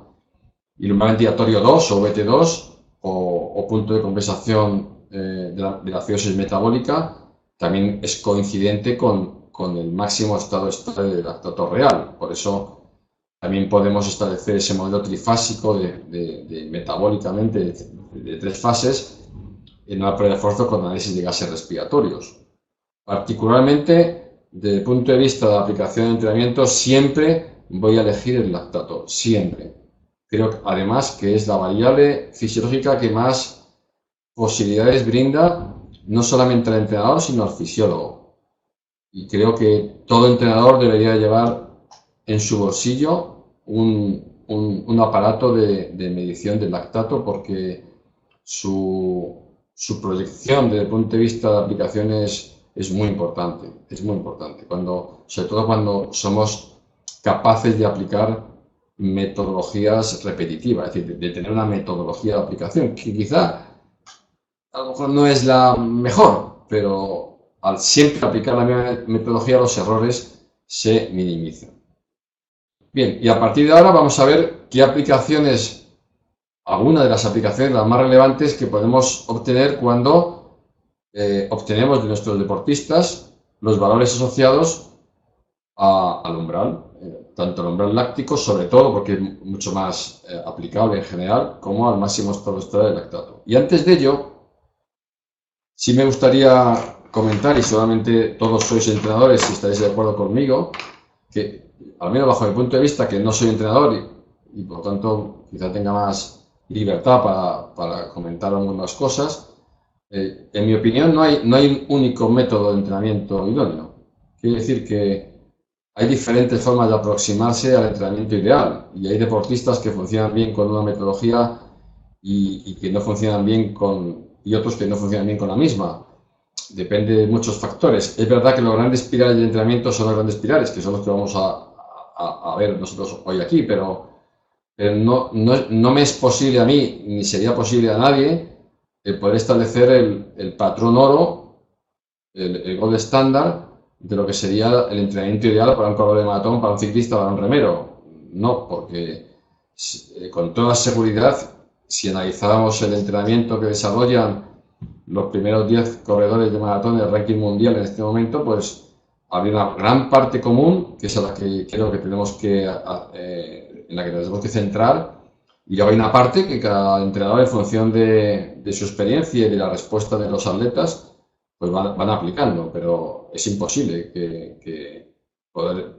Y el umbral ventilatorio 2 o VT2 o punto de compensación de la acidosis metabólica también es coincidente con el máximo estado estable del lactato real. Por eso también podemos establecer ese modelo trifásico de metabólicamente de 3 fases en una prueba de esfuerzo con análisis de gases respiratorios. Particularmente, desde el punto de vista de la aplicación de entrenamiento, siempre voy a elegir el lactato, siempre. Creo además que es la variable fisiológica que más posibilidades brinda no solamente al entrenador, sino al fisiólogo. Y creo que todo entrenador debería llevar en su bolsillo un aparato de medición del lactato, porque su proyección desde el punto de vista de aplicaciones es muy importante, sobre todo cuando somos capaces de aplicar metodologías repetitivas, es decir, de tener una metodología de aplicación que quizá a lo mejor no es la mejor, pero al siempre aplicar la misma metodología los errores se minimizan. Bien, y a partir de ahora vamos a ver qué aplicaciones, algunas de las aplicaciones las más relevantes que podemos obtener cuando obtenemos de nuestros deportistas los valores asociados al umbral, tanto al umbral láctico, sobre todo porque es mucho más aplicable en general, como al máximo estado estable del lactato. Y antes de ello, sí me gustaría comentar, y solamente todos sois entrenadores si estáis de acuerdo conmigo, que al menos bajo mi punto de vista, que no soy entrenador y por lo tanto quizá tenga más libertad para comentar algunas cosas, en mi opinión no hay un único método de entrenamiento idóneo. Quiere decir que hay diferentes formas de aproximarse al entrenamiento ideal, y hay deportistas que funcionan bien con una metodología y que no funcionan bien y otros que no funcionan bien con la misma. Depende de muchos factores. Es verdad que los grandes pilares de entrenamiento son los grandes pilares, que son los que vamos a ver nosotros hoy aquí, pero no me es posible a mí, ni sería posible a nadie, el poder establecer el patrón oro, el gold estándar de lo que sería el entrenamiento ideal para un corredor de maratón, para un ciclista, para un remero. No, porque con toda seguridad, si analizáramos el entrenamiento que desarrollan los primeros 10 corredores de maratón del ranking mundial en este momento, pues habría una gran parte común, que es a la que creo que tenemos que, en la que nos tenemos que centrar, y luego hay una parte que cada entrenador, en función de su experiencia y de la respuesta de los atletas, pues van aplicando, pero es imposible que poder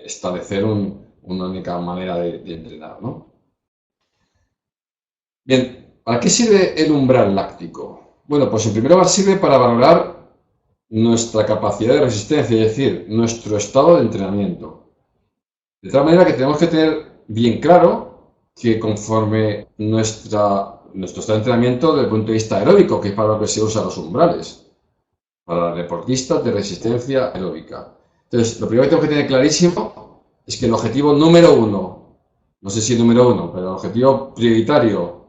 establecer una única manera de entrenar, ¿no? Bien, ¿para qué sirve el umbral láctico? Bueno, pues en primer lugar sirve para valorar nuestra capacidad de resistencia, es decir, nuestro estado de entrenamiento. De tal manera que tenemos que tener bien claro que conforme nuestro estado de entrenamiento desde el punto de vista aeróbico, que es para lo que se usan los umbrales, para deportistas de resistencia aeróbica. Entonces, lo primero que tengo que tener clarísimo es que el objetivo número uno, no sé si número uno, pero el objetivo prioritario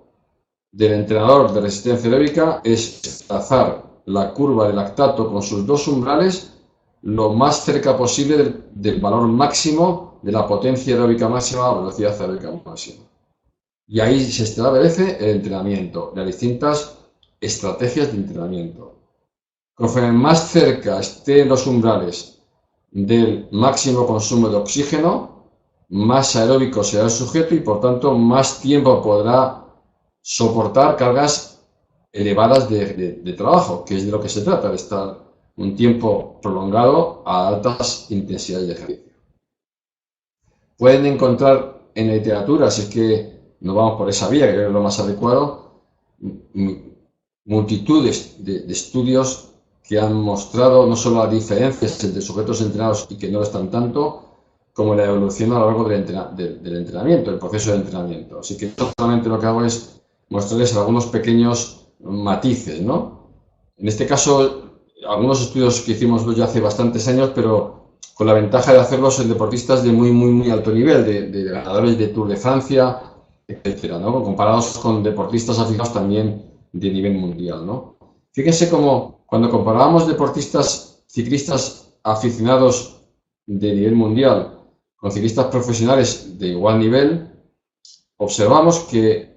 del entrenador de resistencia aeróbica es trazar la curva de lactato con sus 2 umbrales lo más cerca posible del valor máximo de la potencia aeróbica máxima o velocidad aeróbica máxima. Y ahí se establece el entrenamiento, las distintas estrategias de entrenamiento. Conforme más cerca estén los umbrales del máximo consumo de oxígeno, más aeróbico será el sujeto y por tanto más tiempo podrá soportar cargas elevadas de trabajo, que es de lo que se trata, de estar un tiempo prolongado a altas intensidades de ejercicio. Pueden encontrar en la literatura, si es que nos vamos por esa vía, que es lo más adecuado, multitudes de estudios que han mostrado no solo las diferencias entre sujetos entrenados y que no lo están tanto, como la evolución a lo largo del entrenamiento, del proceso de entrenamiento. Así que solamente lo que hago es mostrarles algunos pequeños matices, ¿no? En este caso, algunos estudios que hicimos ya hace bastantes años, pero con la ventaja de hacerlos en deportistas de muy alto nivel, de ganadores de Tour de Francia, etcétera, ¿no? Comparados con deportistas aficionados también de nivel mundial, ¿no? Fíjense cómo cuando comparábamos deportistas, ciclistas aficionados de nivel mundial con ciclistas profesionales de igual nivel, observamos que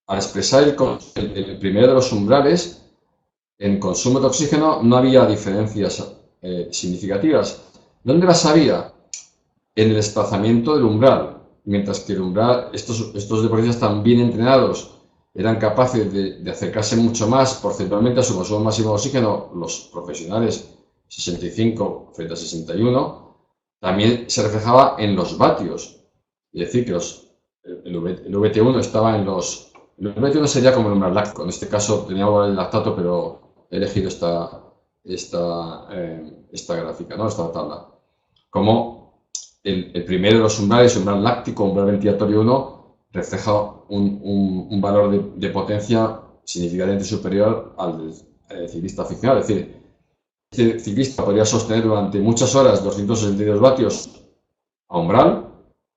al expresar el primero de los umbrales, en consumo de oxígeno no había diferencias significativas. ¿Dónde las había? En el desplazamiento del umbral. Mientras que el umbral, estos deportistas tan bien entrenados eran capaces de acercarse mucho más porcentualmente a su consumo máximo de oxígeno, los profesionales 65 frente a 61, también se reflejaba en los vatios. Es decir, que el VT1 estaba en los... El VT1 sería como el umbral láctico. En este caso teníamos el lactato, pero he elegido esta gráfica, ¿no? Esta tabla. Como el primero de los umbrales, umbral láctico, umbral ventilatorio 1, refleja un valor de potencia significativamente superior al ciclista aficionado. Es decir, este ciclista podría sostener durante muchas horas 262 vatios a umbral,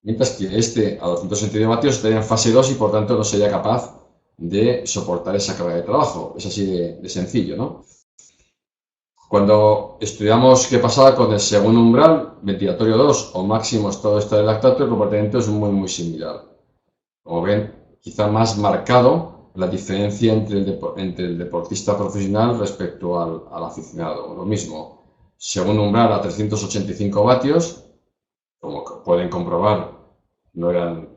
mientras que este a 262 vatios estaría en fase 2 y por tanto no sería capaz de soportar esa carga de trabajo. Es así de sencillo, ¿no? Cuando estudiamos qué pasaba con el segundo umbral, ventilatorio 2 o máximo estado de lactato, el comportamiento es muy similar. Como ven, quizá más marcado la diferencia entre el deportista profesional respecto al aficionado. Lo mismo, segundo umbral a 385 vatios, como pueden comprobar, no eran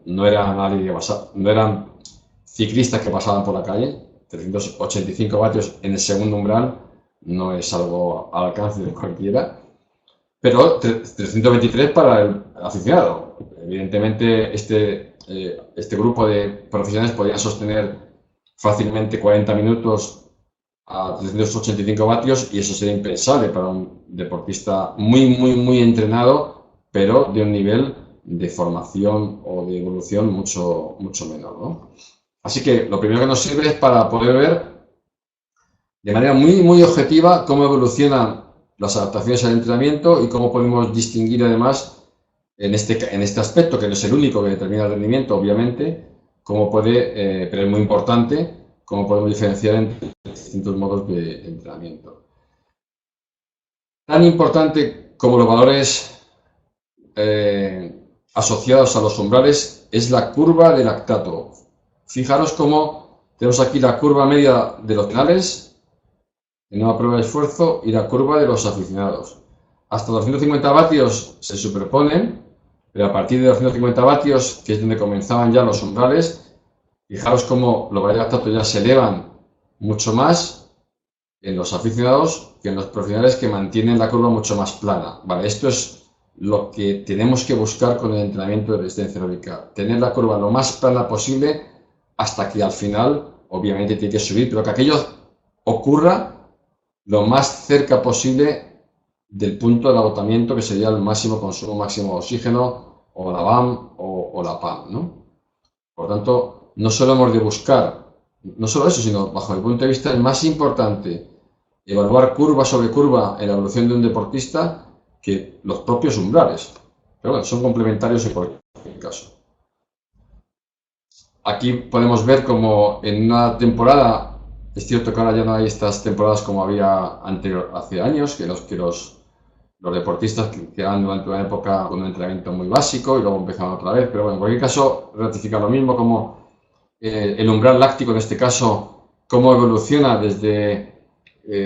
ciclistas que pasaban por la calle. 385 vatios en el segundo umbral no es algo al alcance de cualquiera, pero 323 para el aficionado. Evidentemente, este grupo de profesionales podría sostener fácilmente 40 minutos a 385 vatios y eso sería impensable para un deportista muy entrenado, pero de un nivel de formación o de evolución mucho menor, ¿no? Así que lo primero que nos sirve es para poder ver de manera muy objetiva cómo evolucionan las adaptaciones al entrenamiento y cómo podemos distinguir además en este aspecto, que no es el único que determina el rendimiento, obviamente, pero es muy importante, cómo podemos diferenciar entre distintos modos de entrenamiento. Tan importante como los valores asociados a los umbrales es la curva de lactato. Fijaros cómo tenemos aquí la curva media de los finales en una prueba de esfuerzo y la curva de los aficionados. Hasta 250 vatios se superponen, pero a partir de 250 vatios, que es donde comenzaban ya los umbrales, fijaros cómo los valores de lactato ya se elevan mucho más en los aficionados que en los profesionales, que mantienen la curva mucho más plana. Vale, esto es lo que tenemos que buscar con el entrenamiento de resistencia aeróbica, tener la curva lo más plana posible hasta que al final, obviamente, tiene que subir, pero que aquello ocurra lo más cerca posible del punto de agotamiento, que sería el consumo máximo de oxígeno, o la BAM o la PAM, ¿no? Por tanto, no solo hemos de buscar, no solo eso, sino bajo el punto de vista el más importante, evaluar curva sobre curva en la evolución de un deportista que los propios umbrales. Pero bueno, son complementarios en cualquier caso. Aquí podemos ver como en una temporada, es cierto que ahora ya no hay estas temporadas como había hace años, que los deportistas que van durante una época con un entrenamiento muy básico y luego empezaban otra vez, pero bueno, en cualquier caso ratifica lo mismo, como el umbral láctico en este caso, cómo evoluciona desde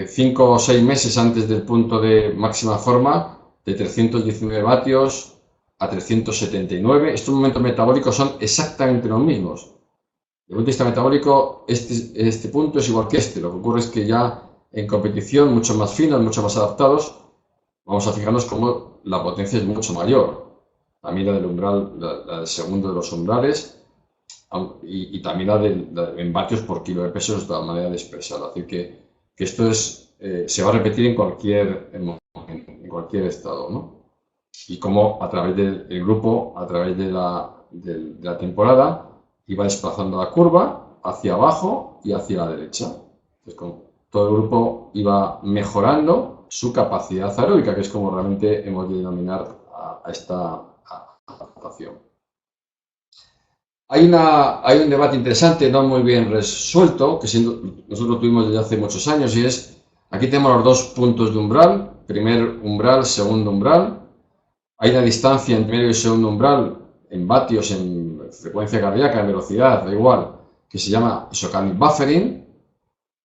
5 o 6 meses antes del punto de máxima forma, de 319 vatios a 379. Estos momentos metabólicos son exactamente los mismos. Desde el punto de vista metabólico, este punto es igual que este. Lo que ocurre es que ya en competición, mucho más finos, mucho más adaptados, vamos a fijarnos cómo la potencia es mucho mayor. También la del umbral, la del segundo de los umbrales, y también la en vatios por kilo de peso es la manera de expresarlo. Así que esto es, se va a repetir en cualquier estado, ¿no? Y como a través del grupo, a través de la temporada, iba desplazando la curva hacia abajo y hacia la derecha. Entonces, todo el grupo iba mejorando su capacidad aeróbica, que es como realmente hemos de denominar a esta adaptación. Hay un debate interesante, no muy bien resuelto, que nosotros tuvimos desde hace muchos años, y es, aquí tenemos los dos puntos de umbral, primer umbral, segundo umbral. Hay una distancia entre medio y segundo umbral, en vatios, en frecuencia cardíaca, en velocidad, da igual, que se llama isochronic buffering,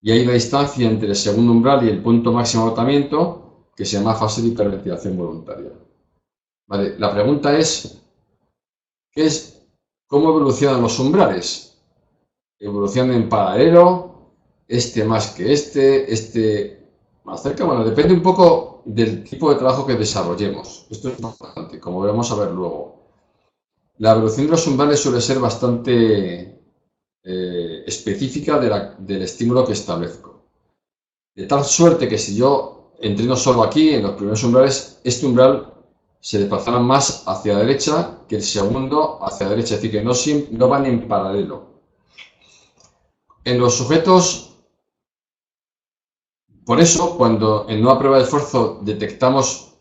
y hay una distancia entre el segundo umbral y el punto máximo de agotamiento, que se llama fase de hiperventilación voluntaria. Vale, la pregunta es, ¿cómo evolucionan los umbrales? ¿Evolucionan en paralelo? ¿Este más que este más cerca? Bueno, depende un poco del tipo de trabajo que desarrollemos. Esto es importante, como veremos a ver luego. La evolución de los umbrales suele ser bastante específica del estímulo que establezco. De tal suerte que si yo entreno solo aquí, en los primeros umbrales, este umbral se desplazará más hacia la derecha que el segundo hacia la derecha, es decir, que no van en paralelo. En los sujetos, por eso, cuando en una prueba de esfuerzo detectamos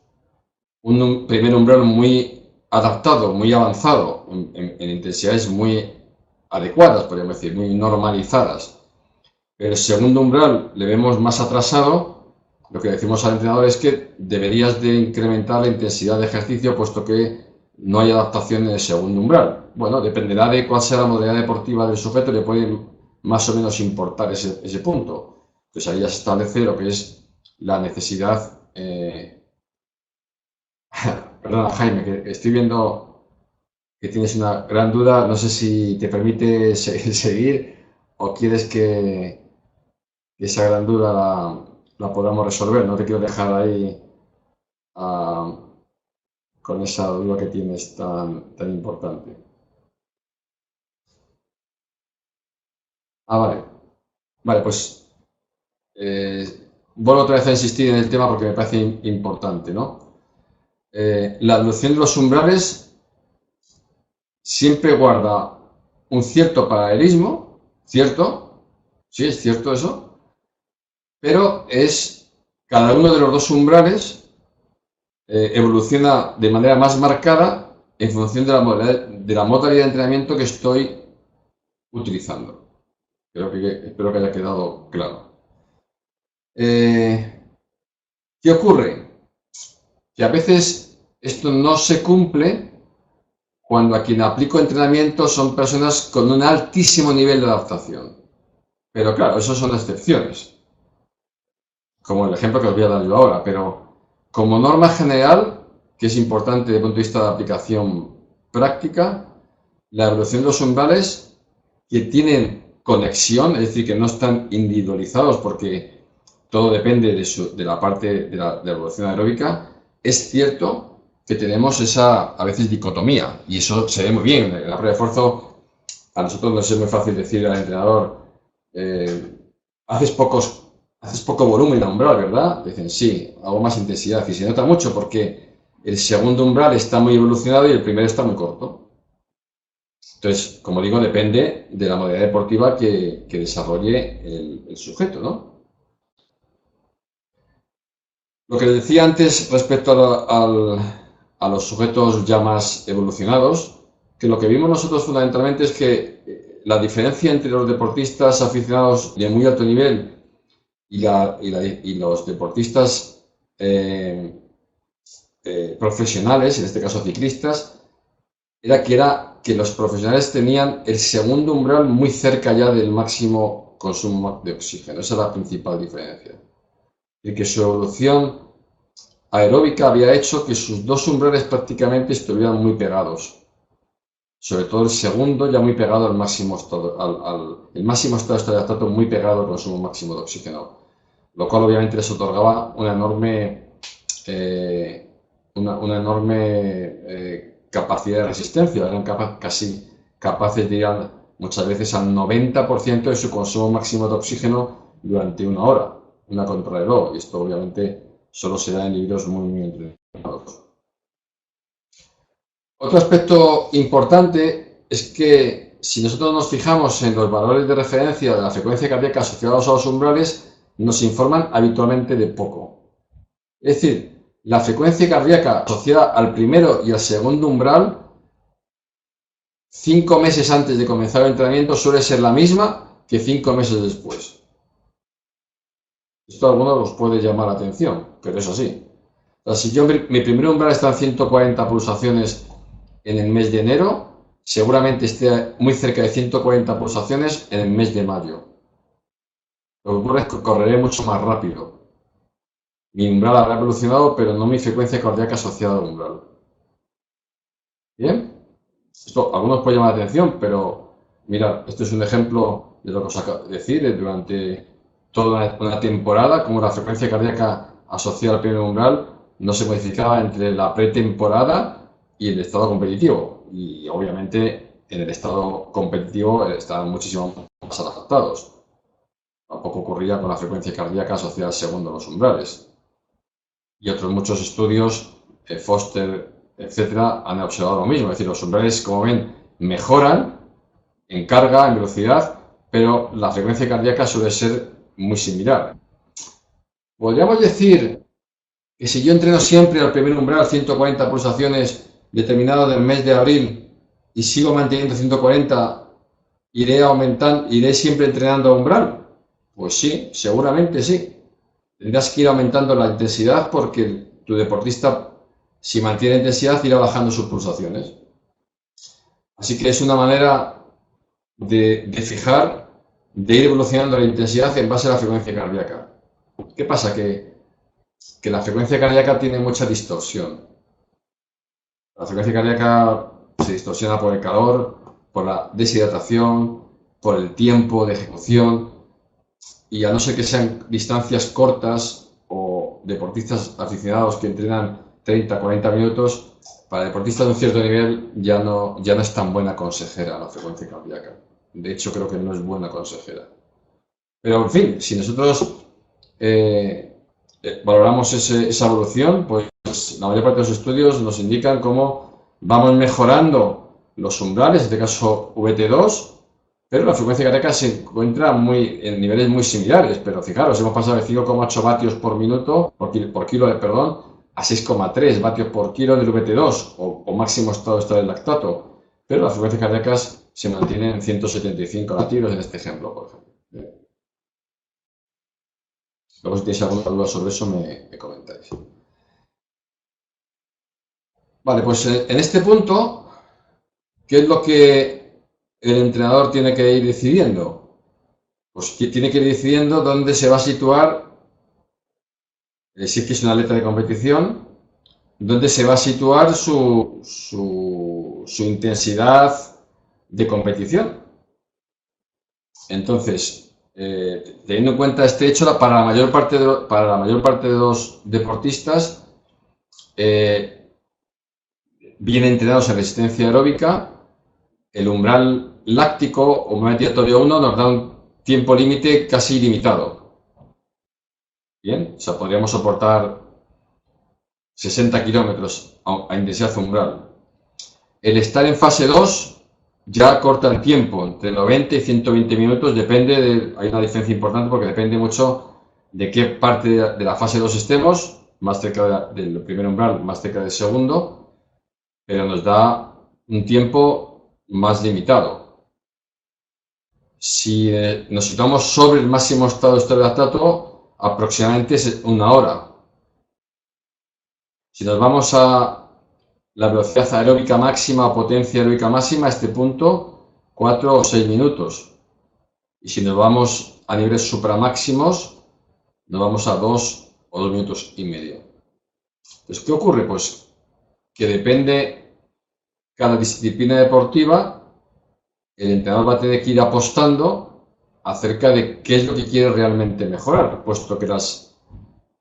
un primer umbral muy adaptado, muy avanzado, en intensidades muy adecuadas, podríamos decir, muy normalizadas, pero el segundo umbral le vemos más atrasado, lo que decimos al entrenador es que deberías de incrementar la intensidad de ejercicio puesto que no hay adaptación en el segundo umbral. Bueno, dependerá de cuál sea la modalidad deportiva del sujeto, le puede más o menos importar ese punto. Entonces ahí ya se establece lo que es la necesidad. Perdona, Jaime, que estoy viendo que tienes una gran duda. No sé si te permite seguir o quieres que esa gran duda la podamos resolver. No te quiero dejar ahí con esa duda que tienes tan importante. Vale. Vale, pues vuelvo otra vez a insistir en el tema porque me parece importante, ¿no? La evolución de los umbrales siempre guarda un cierto paralelismo, ¿cierto? Sí, es cierto eso, pero cada uno de los dos umbrales evoluciona de manera más marcada en función de la modalidad de entrenamiento que estoy utilizando. Espero que haya quedado claro. ¿Qué ocurre? Que a veces esto no se cumple cuando a quien aplico entrenamiento son personas con un altísimo nivel de adaptación. Pero claro, eso son excepciones, como el ejemplo que os voy a dar yo ahora, pero como norma general, que es importante desde el punto de vista de aplicación práctica, la evolución de los umbrales que tienen conexión, es decir, que no están individualizados porque todo depende de la parte de la evolución aeróbica, es cierto que tenemos esa, a veces, dicotomía, y eso se ve muy bien. En la prueba de esfuerzo, a nosotros nos es muy fácil decir al entrenador, haces poco volumen a umbral, ¿verdad? Dicen, sí, hago más intensidad, y se nota mucho porque el segundo umbral está muy evolucionado y el primero está muy corto. Entonces, como digo, depende de la modalidad deportiva que desarrolle el sujeto, ¿no? Lo que decía antes respecto a los sujetos ya más evolucionados, que lo que vimos nosotros fundamentalmente es que la diferencia entre los deportistas aficionados de muy alto nivel y los deportistas profesionales, en este caso ciclistas, era que los profesionales tenían el segundo umbral muy cerca ya del máximo consumo de oxígeno. Esa es la principal diferencia. Y que su evolución aeróbica había hecho que sus dos umbrales prácticamente estuvieran muy pegados. Sobre todo el segundo ya muy pegado al máximo estado, el máximo estado de lactato muy pegado al consumo máximo de oxígeno, lo cual obviamente les otorgaba una enorme capacidad de resistencia. Eran casi capaces de ir muchas veces al 90% de su consumo máximo de oxígeno durante una hora, una contrarreloj, y esto obviamente solo se da en individuos muy entrenados. Otro aspecto importante es que si nosotros nos fijamos en los valores de referencia de la frecuencia cardíaca asociados a los umbrales, nos informan habitualmente de poco. Es decir, la frecuencia cardíaca asociada al primero y al segundo umbral, 5 meses antes de comenzar el entrenamiento, suele ser la misma que 5 meses después. Esto a algunos los puede llamar la atención, pero es así. O sea, si mi primer umbral está en 140 pulsaciones en el mes de enero, seguramente esté muy cerca de 140 pulsaciones en el mes de mayo. Lo que ocurre es que correré mucho más rápido. Mi umbral habrá evolucionado, pero no mi frecuencia cardíaca asociada al umbral. ¿Bien? Esto a algunos puede llamar la atención, pero mirad, esto es un ejemplo de lo que os acabo de decir. Durante toda una temporada, como la frecuencia cardíaca asociada al primer umbral no se modificaba entre la pretemporada y el estado competitivo. Y obviamente en el estado competitivo estaban muchísimo más adaptados. Tampoco ocurría con la frecuencia cardíaca asociada segundo a los umbrales. Y otros muchos estudios, Foster, etcétera, han observado lo mismo. Es decir, los umbrales, como ven, mejoran en carga, en velocidad, pero la frecuencia cardíaca suele ser muy similar. Podríamos decir que si yo entreno siempre al primer umbral 140 pulsaciones determinado del mes de abril y sigo manteniendo 140, iré siempre entrenando a umbral. Pues sí, seguramente sí. Tendrás que ir aumentando la intensidad porque tu deportista, si mantiene intensidad, irá bajando sus pulsaciones. Así que es una manera de fijar, de ir evolucionando la intensidad en base a la frecuencia cardíaca. ¿Qué pasa? Que la frecuencia cardíaca tiene mucha distorsión. La frecuencia cardíaca se distorsiona por el calor, por la deshidratación, por el tiempo de ejecución, y a no ser que sean distancias cortas o deportistas aficionados que entrenan 30, 40 minutos, para deportistas de un cierto nivel ya no es tan buena consejera la frecuencia cardíaca. De hecho, creo que no es buena consejera. Pero, en fin, si nosotros valoramos esa evolución, pues la mayor parte de los estudios nos indican cómo vamos mejorando los umbrales, en este caso VT2, pero la frecuencia cardíaca se encuentra en niveles muy similares. Pero fijaros, hemos pasado de 5,8 vatios por minuto, por kilo, a 6,3 vatios por kilo del VT2 o máximo estado del lactato. Pero las frecuencias cardíacas se mantienen en 175 latidos en este ejemplo, por ejemplo. Luego, si tenéis alguna duda sobre eso, me comentáis. Vale, pues en este punto, ¿qué es lo que el entrenador tiene que ir decidiendo? Pues tiene que ir decidiendo dónde se va a situar, si es que es una atleta de competición, dónde se va a situar su intensidad de competición. Entonces, teniendo en cuenta este hecho, para la mayor parte de los deportistas bien entrenados en resistencia aeróbica, el umbral láctico o umbral diatorio 1 nos da un tiempo límite casi ilimitado. Bien, o sea, podríamos soportar 60 kilómetros a intensidad umbral. El estar en fase 2 ya corta el tiempo, entre 90 y 120 minutos, hay una diferencia importante porque depende mucho de qué parte de la fase 2 estemos, más cerca del primer umbral, más cerca del segundo, pero nos da un tiempo más limitado. Si nos situamos sobre el máximo estado de lactato, aproximadamente es una hora. Si nos vamos a la velocidad aeróbica máxima o potencia aeróbica máxima, a este punto, 4 o 6 minutos. Y si nos vamos a niveles supramáximos, nos vamos a 2 o 2 minutos y medio. Entonces, ¿qué ocurre? Pues que depende cada disciplina deportiva, el entrenador va a tener que ir apostando acerca de qué es lo que quiere realmente mejorar, puesto que las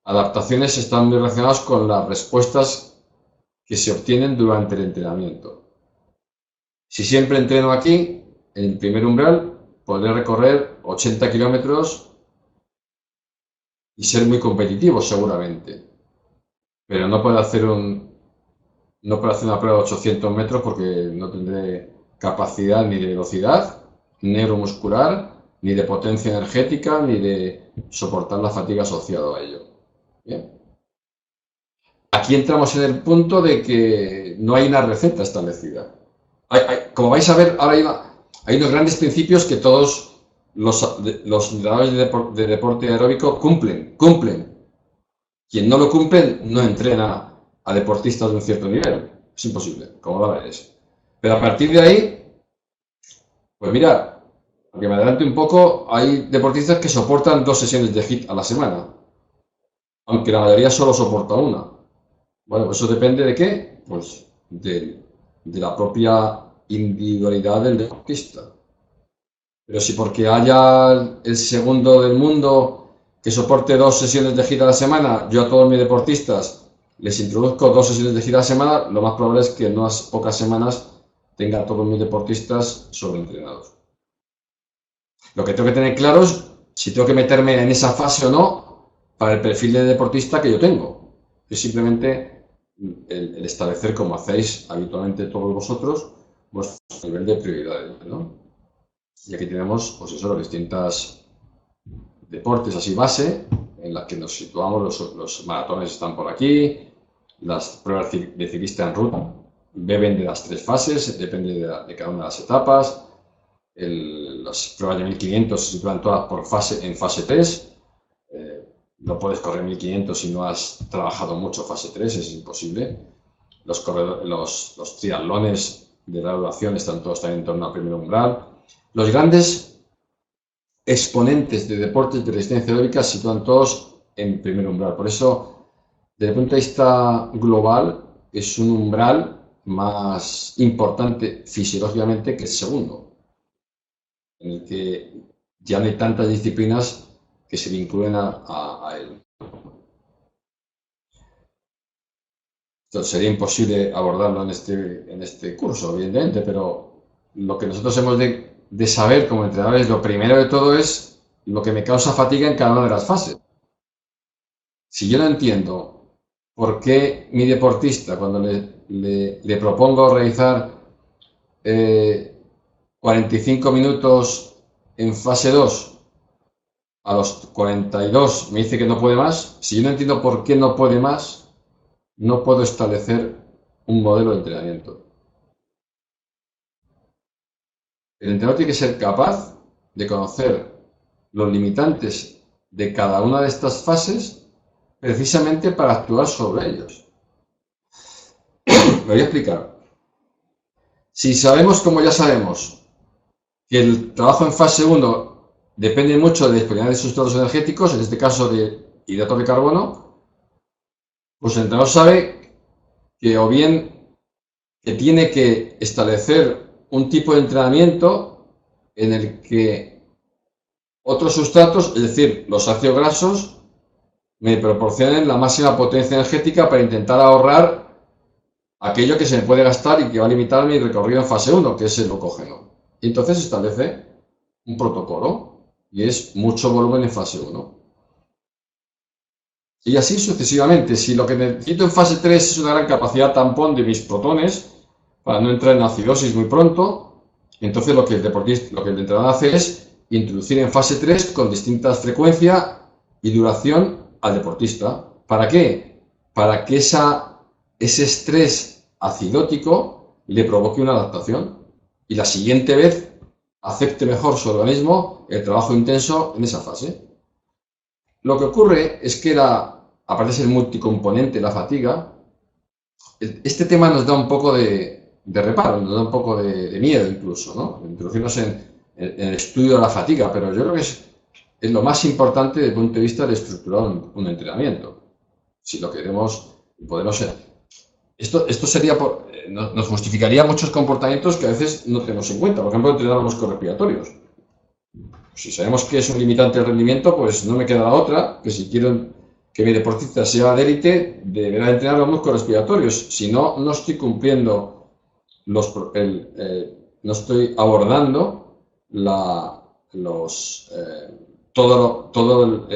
adaptaciones están muy relacionadas con las respuestas que se obtienen durante el entrenamiento. Si siempre entreno aquí, en el primer umbral, podré recorrer 80 kilómetros y ser muy competitivo seguramente, pero no puedo hacer una prueba de 800 metros porque no tendré capacidad ni de velocidad neuromuscular, ni de potencia energética, ni de soportar la fatiga asociada a ello. Bien. Aquí entramos en el punto de que no hay una receta establecida. Como vais a ver, ahora hay unos grandes principios que todos los entrenadores de deporte aeróbico cumplen. Quien no lo cumple no entrena a deportistas de un cierto nivel. Es imposible, como lo veréis. Pero a partir de ahí, pues mira, aunque me adelante un poco, hay deportistas que soportan 2 sesiones de HIIT a la semana, aunque la mayoría solo soporta una. Bueno, pues eso depende de qué, pues de la propia individualidad del deportista. Pero si porque haya el segundo del mundo que soporte 2 sesiones de HIIT a la semana, yo a todos mis deportistas les introduzco 2 sesiones de HIIT a la semana, lo más probable es que en unas pocas semanas tenga a todos mis deportistas sobreentrenados. Lo que tengo que tener claro es si tengo que meterme en esa fase o no para el perfil de deportista que yo tengo. Es simplemente el establecer, como hacéis habitualmente todos vosotros, vuestro nivel de prioridades, ¿no? Y aquí tenemos, pues eso, los distintos deportes así base, en las que nos situamos, los maratones están por aquí, las pruebas de ciclista en ruta beben de las 3 fases, depende de cada una de las etapas. Las pruebas de 1500 se sitúan todas en fase 3. No puedes correr 1500 si no has trabajado mucho fase 3, es imposible. Los triatlones de la duración están todos también en torno al primer umbral. Los grandes exponentes de deportes de resistencia aeróbica se sitúan todos en primer umbral. Por eso, desde el punto de vista global, es un umbral más importante fisiológicamente que el segundo, en el que ya no hay tantas disciplinas que se vinculen a él. Entonces, sería imposible abordarlo en este curso, evidentemente, pero lo que nosotros hemos de saber como entrenadores, lo primero de todo es lo que me causa fatiga en cada una de las fases. Si yo no entiendo por qué mi deportista, cuando le propongo realizar 45 minutos en fase 2, a los 42 me dice que no puede más, si yo no entiendo por qué no puede más, no puedo establecer un modelo de entrenamiento. El entrenador tiene que ser capaz de conocer los limitantes de cada una de estas fases precisamente para actuar sobre ellos. Me voy a explicar. Si sabemos, como ya sabemos, que el trabajo en fase 1 depende mucho de la disponibilidad de sustratos energéticos, en este caso de hidratos de carbono, pues el entrenador sabe que o bien que tiene que establecer un tipo de entrenamiento en el que otros sustratos, es decir, los ácidos grasos, me proporcionen la máxima potencia energética para intentar ahorrar aquello que se me puede gastar y que va a limitar mi recorrido en fase 1, que es el glucógeno. Y entonces establece un protocolo y es mucho volumen en fase 1. Y así sucesivamente. Si lo que necesito en fase 3 es una gran capacidad tampón de mis protones para no entrar en acidosis muy pronto, entonces lo que el entrenador hace es introducir en fase 3 con distintas frecuencia y duración al deportista. ¿Para qué? Para que ese estrés acidótico le provoque una adaptación y la siguiente vez acepte mejor su organismo el trabajo intenso en esa fase. Lo que ocurre es que aparte de ser multicomponente la fatiga, este tema nos da un poco de reparo, nos da un poco de miedo incluso, ¿no? Introducirnos en el estudio de la fatiga, pero yo creo que es lo más importante desde el punto de vista de estructurar un entrenamiento. Si lo queremos Podemos ser. Esto sería nos justificaría muchos comportamientos que a veces no tenemos en cuenta. Por ejemplo, entrenar los correspiratorios. Si sabemos que es un limitante de rendimiento, pues no me queda la otra, que si quiero que mi deportista sea de élite, deberá entrenar los músculos respiratorios. Si no, no estoy cumpliendo no estoy abordando todo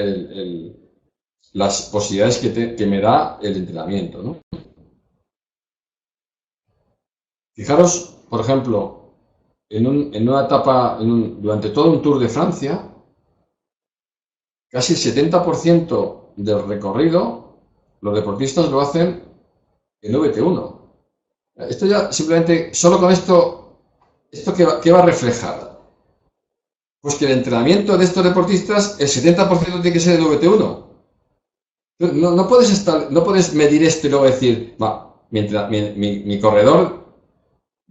las posibilidades que me da el entrenamiento, ¿no? Fijaros, por ejemplo, en una etapa, durante todo un Tour de Francia, casi el 70% del recorrido, los deportistas lo hacen en VT1. Esto ya simplemente, solo con esto ¿qué va a reflejar? Pues que el entrenamiento de estos deportistas, el 70% tiene que ser en VT1. No puedes medir esto y luego decir, mi corredor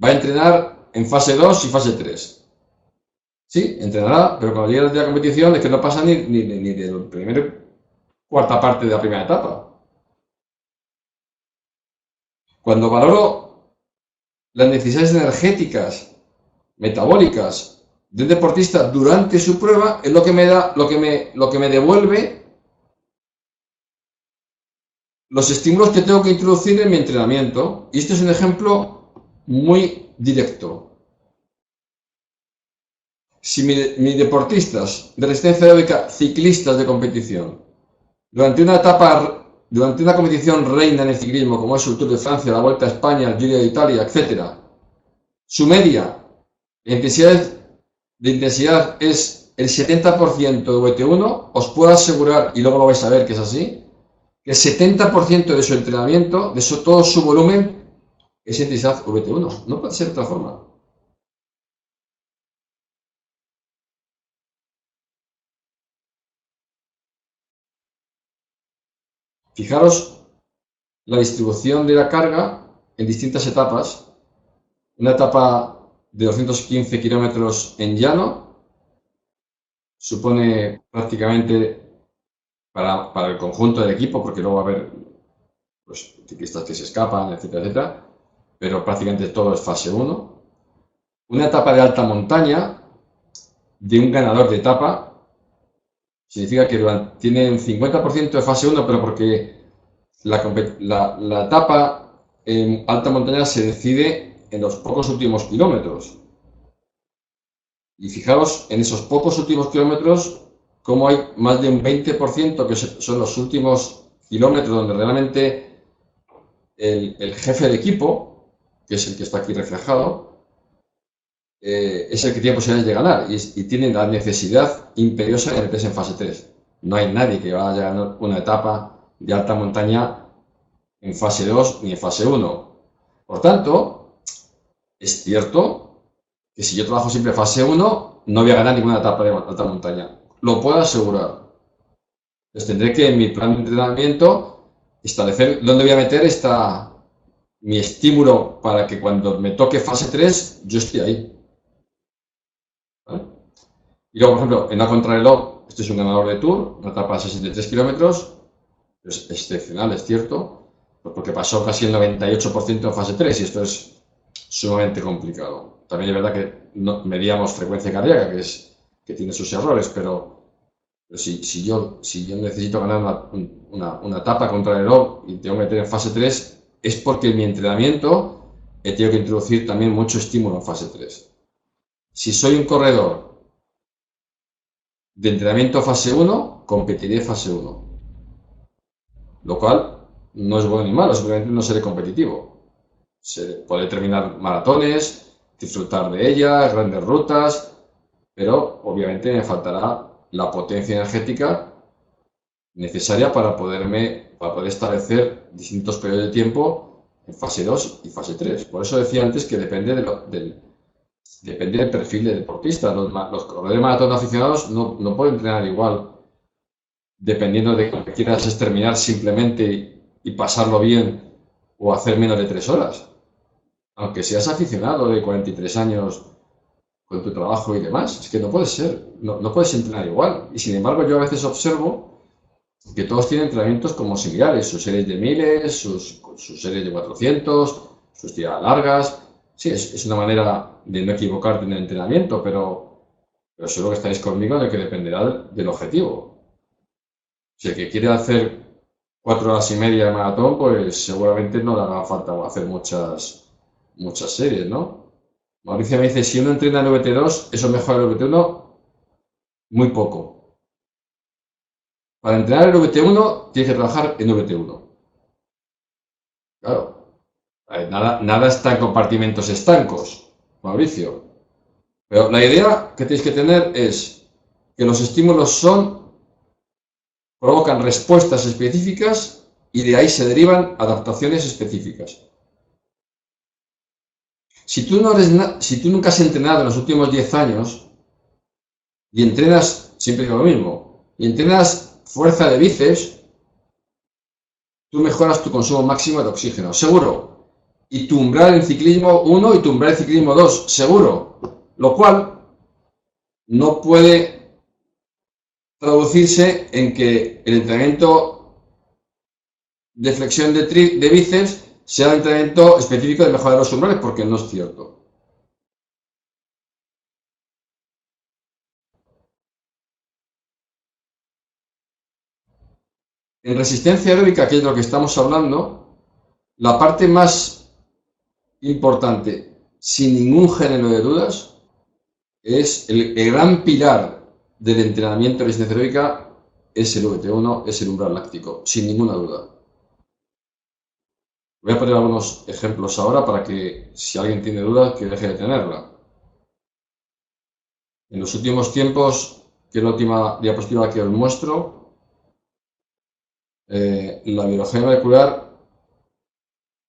va a entrenar en fase 2 y fase 3. Sí, entrenará, pero cuando llegue el día de la competición es que no pasa ni de la primera cuarta parte de la primera etapa. Cuando valoro las necesidades energéticas, metabólicas de un deportista durante su prueba, es lo que me devuelve los estímulos que tengo que introducir en mi entrenamiento. Y este es un ejemplo muy directo. Si mis deportistas de resistencia aeróbica, ciclistas de competición, durante una competición reina en el ciclismo, como es el Tour de Francia, la Vuelta a España, el Giro de Italia, etc., su media de intensidad es el 70% de VT1, os puedo asegurar, y luego lo vais a ver que es así, que el 70% de su entrenamiento, todo su volumen, es intensidad VT1. No puede ser de otra forma. Fijaros la distribución de la carga en distintas etapas. Una etapa de 215 kilómetros en llano supone prácticamente para el conjunto del equipo, porque luego va a haber pues, ciclistas que se escapan, etcétera, etcétera, pero prácticamente todo es fase 1. Una etapa de alta montaña de un ganador de etapa significa que tiene un 50% de fase 1, pero porque la etapa en alta montaña se decide en los pocos últimos kilómetros. Y fijaos en esos pocos últimos kilómetros cómo hay más de un 20% que son los últimos kilómetros donde realmente el jefe de equipo, que es el que está aquí reflejado, es el que tiene posibilidades de ganar y tiene la necesidad imperiosa de meterse en fase 3. No hay nadie que vaya a ganar una etapa de alta montaña en fase 2 ni en fase 1. Por tanto, es cierto que si yo trabajo siempre en fase 1, no voy a ganar ninguna etapa de alta montaña. Lo puedo asegurar. Entonces tendré que en mi plan de entrenamiento establecer dónde voy a meter mi estímulo para que cuando me toque fase 3, yo esté ahí. ¿Vale? Y luego, por ejemplo, en la contrarreloj, este es un ganador de Tour, una etapa de 63 kilómetros, es excepcional, es cierto, porque pasó casi el 98% en fase 3 y esto es sumamente complicado. También es verdad que medíamos frecuencia cardíaca, que tiene sus errores, pero si yo necesito ganar una etapa contra el reloj y tengo que meter en fase 3, es porque en mi entrenamiento he tenido que introducir también mucho estímulo en fase 3. Si soy un corredor de entrenamiento fase 1, competiré fase 1. Lo cual no es bueno ni malo, simplemente no seré competitivo. Podré terminar maratones, disfrutar de ellas, grandes rutas, pero obviamente me faltará la potencia energética necesaria para poder establecer distintos periodos de tiempo en fase 2 y fase 3. Por eso decía antes que depende del perfil del deportista. Los corredores de maratón aficionados no pueden entrenar igual dependiendo de que quieras terminar simplemente y pasarlo bien o hacer menos de 3 horas. Aunque seas aficionado de 43 años con tu trabajo y demás, es que no puede ser, no puedes entrenar igual. Y sin embargo yo a veces observo que todos tienen entrenamientos como similares, sus series de miles, sus series de 400, sus tiradas largas. Sí, es una manera de no equivocarte en el entrenamiento, pero seguro que estáis conmigo de que dependerá del objetivo. Si el que quiere hacer 4 horas y media de maratón, pues seguramente no le haga falta hacer muchas series, ¿no? Mauricio me dice, si uno entrena en VT2, eso mejora el VT1 muy poco. Para entrenar el VT1, tienes que trabajar en VT1. Claro, nada está en compartimentos estancos, Mauricio. Pero la idea que tenéis que tener es que los estímulos provocan respuestas específicas y de ahí se derivan adaptaciones específicas. Si tú nunca has entrenado en los últimos 10 años y entrenas, siempre digo lo mismo, y entrenas fuerza de bíceps, tú mejoras tu consumo máximo de oxígeno, seguro. Y tu umbral en ciclismo 1 y tu umbral en ciclismo 2, seguro. Lo cual no puede traducirse en que el entrenamiento de flexión de bíceps sea un entrenamiento específico de mejora de los umbrales, porque no es cierto. En resistencia aeróbica, que es de lo que estamos hablando, la parte más importante, sin ningún género de dudas, es el gran pilar del entrenamiento de resistencia aeróbica es el VT1, es el umbral láctico, sin ninguna duda. Voy a poner algunos ejemplos ahora para que, si alguien tiene dudas, que deje de tenerla. En los últimos tiempos, que es la última diapositiva que os muestro, la biología molecular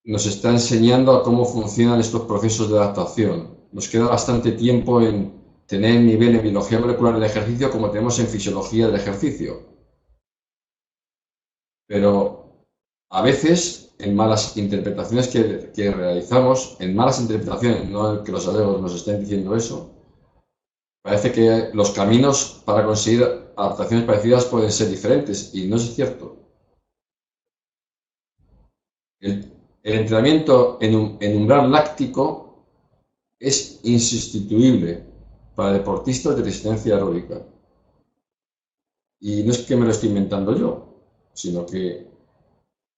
nos está enseñando a cómo funcionan estos procesos de adaptación. Nos queda bastante tiempo en tener el nivel de biología molecular del ejercicio como tenemos en fisiología del ejercicio. Pero a veces, en malas interpretaciones que realizamos, en malas interpretaciones, no que los alumnos nos estén diciendo eso, parece que los caminos para conseguir adaptaciones parecidas pueden ser diferentes, y no es cierto. El entrenamiento en umbral láctico es insustituible para deportistas de resistencia aeróbica. Y no es que me lo estoy inventando yo, sino que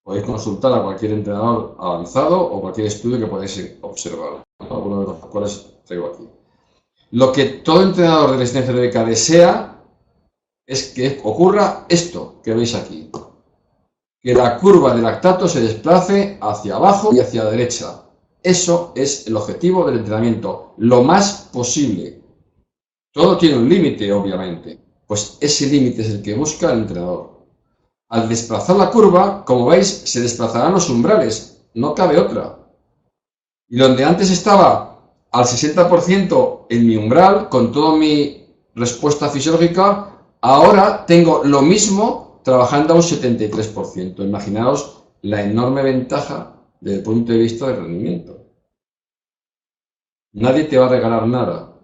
podéis consultar a cualquier entrenador avanzado o cualquier estudio que podáis observar, algunos de los cuales traigo aquí. Lo que todo entrenador de resistencia aeróbica desea es que ocurra esto que veis aquí. Que la curva de lactato se desplace hacia abajo y hacia la derecha. Eso es el objetivo del entrenamiento, lo más posible. Todo tiene un límite, obviamente. Pues ese límite es el que busca el entrenador. Al desplazar la curva, como veis, se desplazarán los umbrales, no cabe otra. Y donde antes estaba al 60% en mi umbral, con toda mi respuesta fisiológica, ahora tengo lo mismo trabajando a un 73%. Imaginaos la enorme ventaja desde el punto de vista del rendimiento. Nadie te va a regalar nada.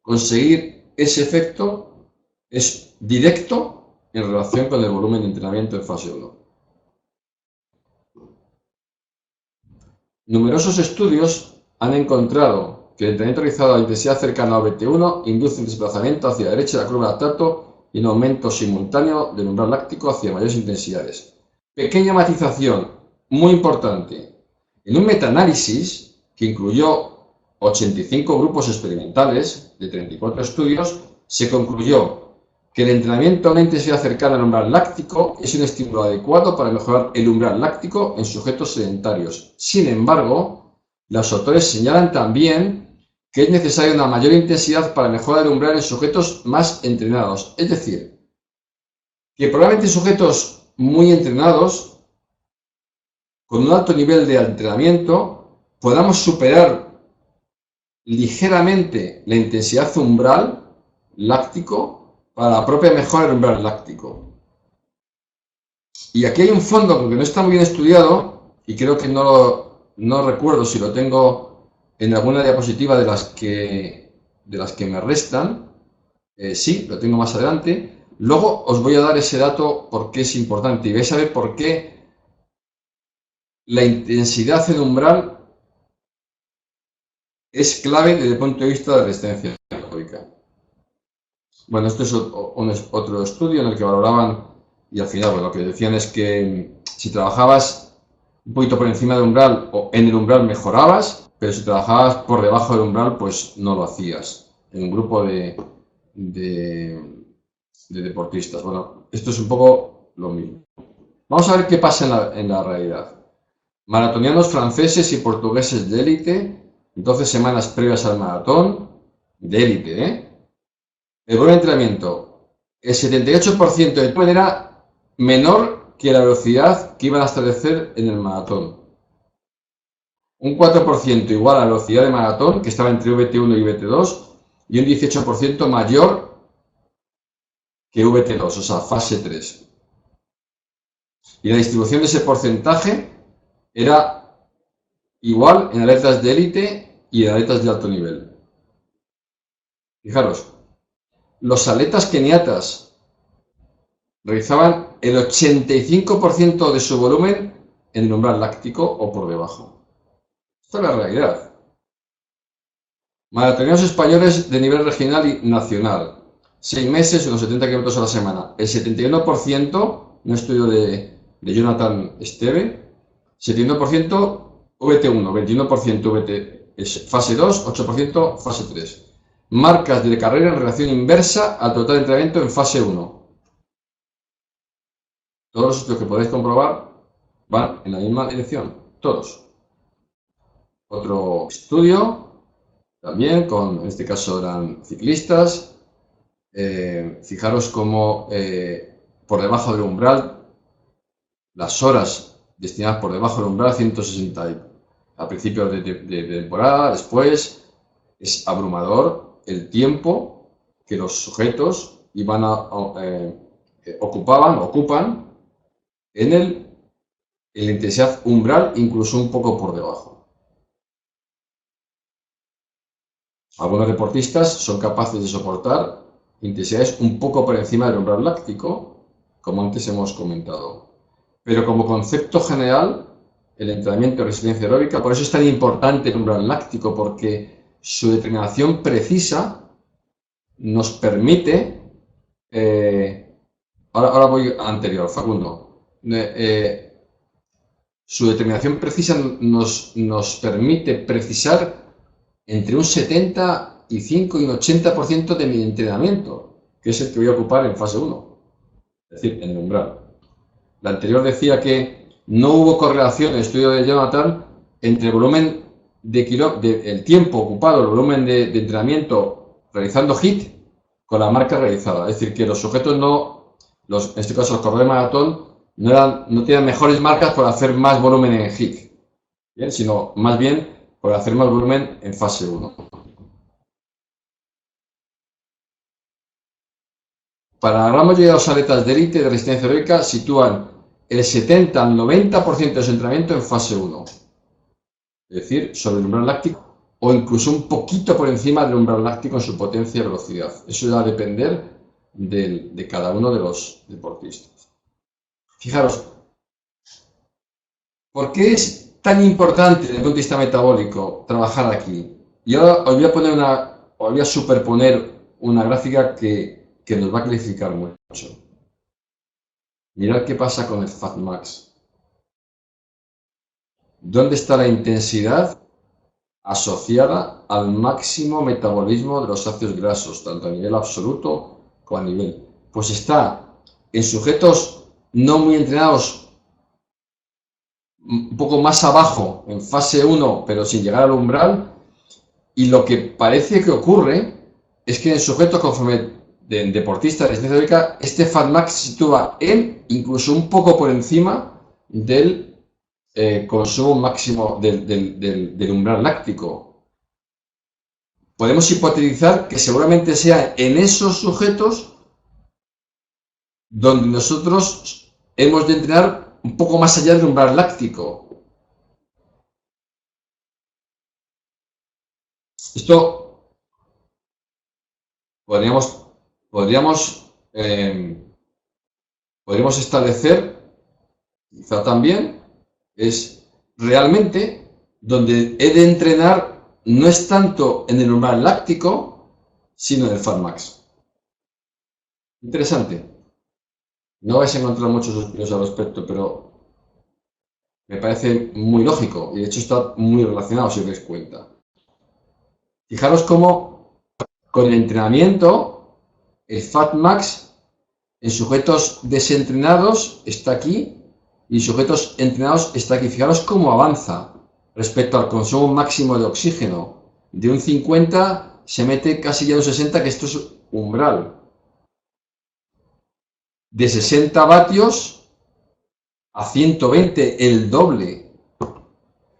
Conseguir ese efecto es directo en relación con el volumen de entrenamiento en fase 1. Numerosos estudios han encontrado que el entrenamiento realizado a intensidad cercana al VT1 induce un desplazamiento hacia la derecha de la curva de lactato y un aumento simultáneo del umbral láctico hacia mayores intensidades. Pequeña matización, muy importante. En un metaanálisis que incluyó 85 grupos experimentales de 34 estudios, se concluyó que el entrenamiento a una intensidad cercana al umbral láctico es un estímulo adecuado para mejorar el umbral láctico en sujetos sedentarios. Sin embargo, los autores señalan también que es necesaria una mayor intensidad para mejorar el umbral en sujetos más entrenados. Es decir, que probablemente en sujetos muy entrenados, con un alto nivel de entrenamiento, podamos superar ligeramente la intensidad umbral láctico para la propia mejora del umbral láctico. Y aquí hay un fondo que no está muy bien estudiado, y creo que no recuerdo si lo tengo en alguna diapositiva de las que me restan. Sí, lo tengo más adelante. Luego os voy a dar ese dato porque es importante y vais a ver por qué la intensidad en umbral es clave desde el punto de vista de resistencia aeróbica. Bueno, esto es otro estudio en el que valoraban y al final lo que decían es que si trabajabas un poquito por encima del umbral o en el umbral mejorabas, pero si trabajabas por debajo del umbral pues no lo hacías en un grupo de deportistas. Bueno, esto es un poco lo mismo. Vamos a ver qué pasa en la realidad. Maratonianos franceses y portugueses de élite, 12 semanas previas al maratón, de élite, ¿eh? El volumen de entrenamiento, el 78% de volumen era menor que la velocidad que iban a establecer en el maratón. Un 4% igual a la velocidad de maratón, que estaba entre VT1 y VT2, y un 18% mayor que VT2, o sea, fase 3. Y la distribución de ese porcentaje era igual en atletas de élite y en atletas de alto nivel. Fijaros, los atletas keniatas realizaban el 85% de su volumen en el umbral láctico o por debajo. Esta es la realidad. Maratonianos españoles de nivel regional y nacional. 6 meses, unos 70 kilómetros a la semana. El 71%, un estudio de Jonathan Esteve, 71% VT1, 21% VT, fase 2, 8% fase 3. Marcas de carrera en relación inversa al total de entrenamiento en fase 1. Todos los estudios que podéis comprobar van en la misma dirección, todos. Otro estudio, también con, en este caso eran ciclistas. Fijaros cómo por debajo del umbral, las horas destinadas por debajo del umbral, 160 a principios de temporada, después, es abrumador el tiempo que los sujetos ocupan en la intensidad umbral, incluso un poco por debajo. Algunos deportistas son capaces de soportar intensidades un poco por encima del umbral láctico, como antes hemos comentado. Pero como concepto general, el entrenamiento de resistencia aeróbica, por eso es tan importante el umbral láctico, porque su determinación precisa nos permite, ahora voy anterior, Facundo, su determinación precisa nos permite precisar entre un 75 y un 80% de mi entrenamiento, que es el que voy a ocupar en fase 1, es decir, en el umbral. La anterior decía que no hubo correlación en el estudio de Jonathan entre el volumen el tiempo ocupado, el volumen de entrenamiento realizando HIIT con la marca realizada. Es decir, que los sujetos en este caso los corredores de maratón, no tenían mejores marcas por hacer más volumen en HIIT, ¿bien? Sino más bien por hacer más volumen en fase 1. Para la gran mayoría de los atletas de élite de resistencia aeróbica sitúan el 70 al 90% de su entrenamiento en fase 1, es decir, sobre el umbral láctico o incluso un poquito por encima del umbral láctico en su potencia y velocidad. Eso va a depender de cada uno de los deportistas. Fijaros, ¿por qué es tan importante desde el punto de vista metabólico trabajar aquí? Y ahora os voy a superponer una gráfica que nos va a clarificar mucho. Mirad qué pasa con el FatMax. ¿Dónde está la intensidad asociada al máximo metabolismo de los ácidos grasos, tanto a nivel absoluto como a nivel? Pues está en sujetos no muy entrenados, un poco más abajo, en fase 1, pero sin llegar al umbral, y lo que parece que ocurre es que en sujetos conforme de deportistas de resistencia aeróbica, este FatMax se sitúa incluso un poco por encima del consumo máximo del umbral láctico. Podemos hipotetizar que seguramente sea en esos sujetos donde nosotros hemos de entrenar un poco más allá del umbral láctico. Esto podríamos podríamos establecer, quizá también, es realmente donde he de entrenar no es tanto en el umbral láctico, sino en el Fatmax. Interesante. No vais a encontrar muchos estudios al respecto, pero me parece muy lógico y de hecho está muy relacionado si os dais cuenta. Fijaros cómo con el entrenamiento el Fatmax en sujetos desentrenados está aquí y en sujetos entrenados está aquí. Fijaros cómo avanza respecto al consumo máximo de oxígeno. De un 50 se mete casi ya un 60, que esto es umbral. De 60 vatios a 120, el doble.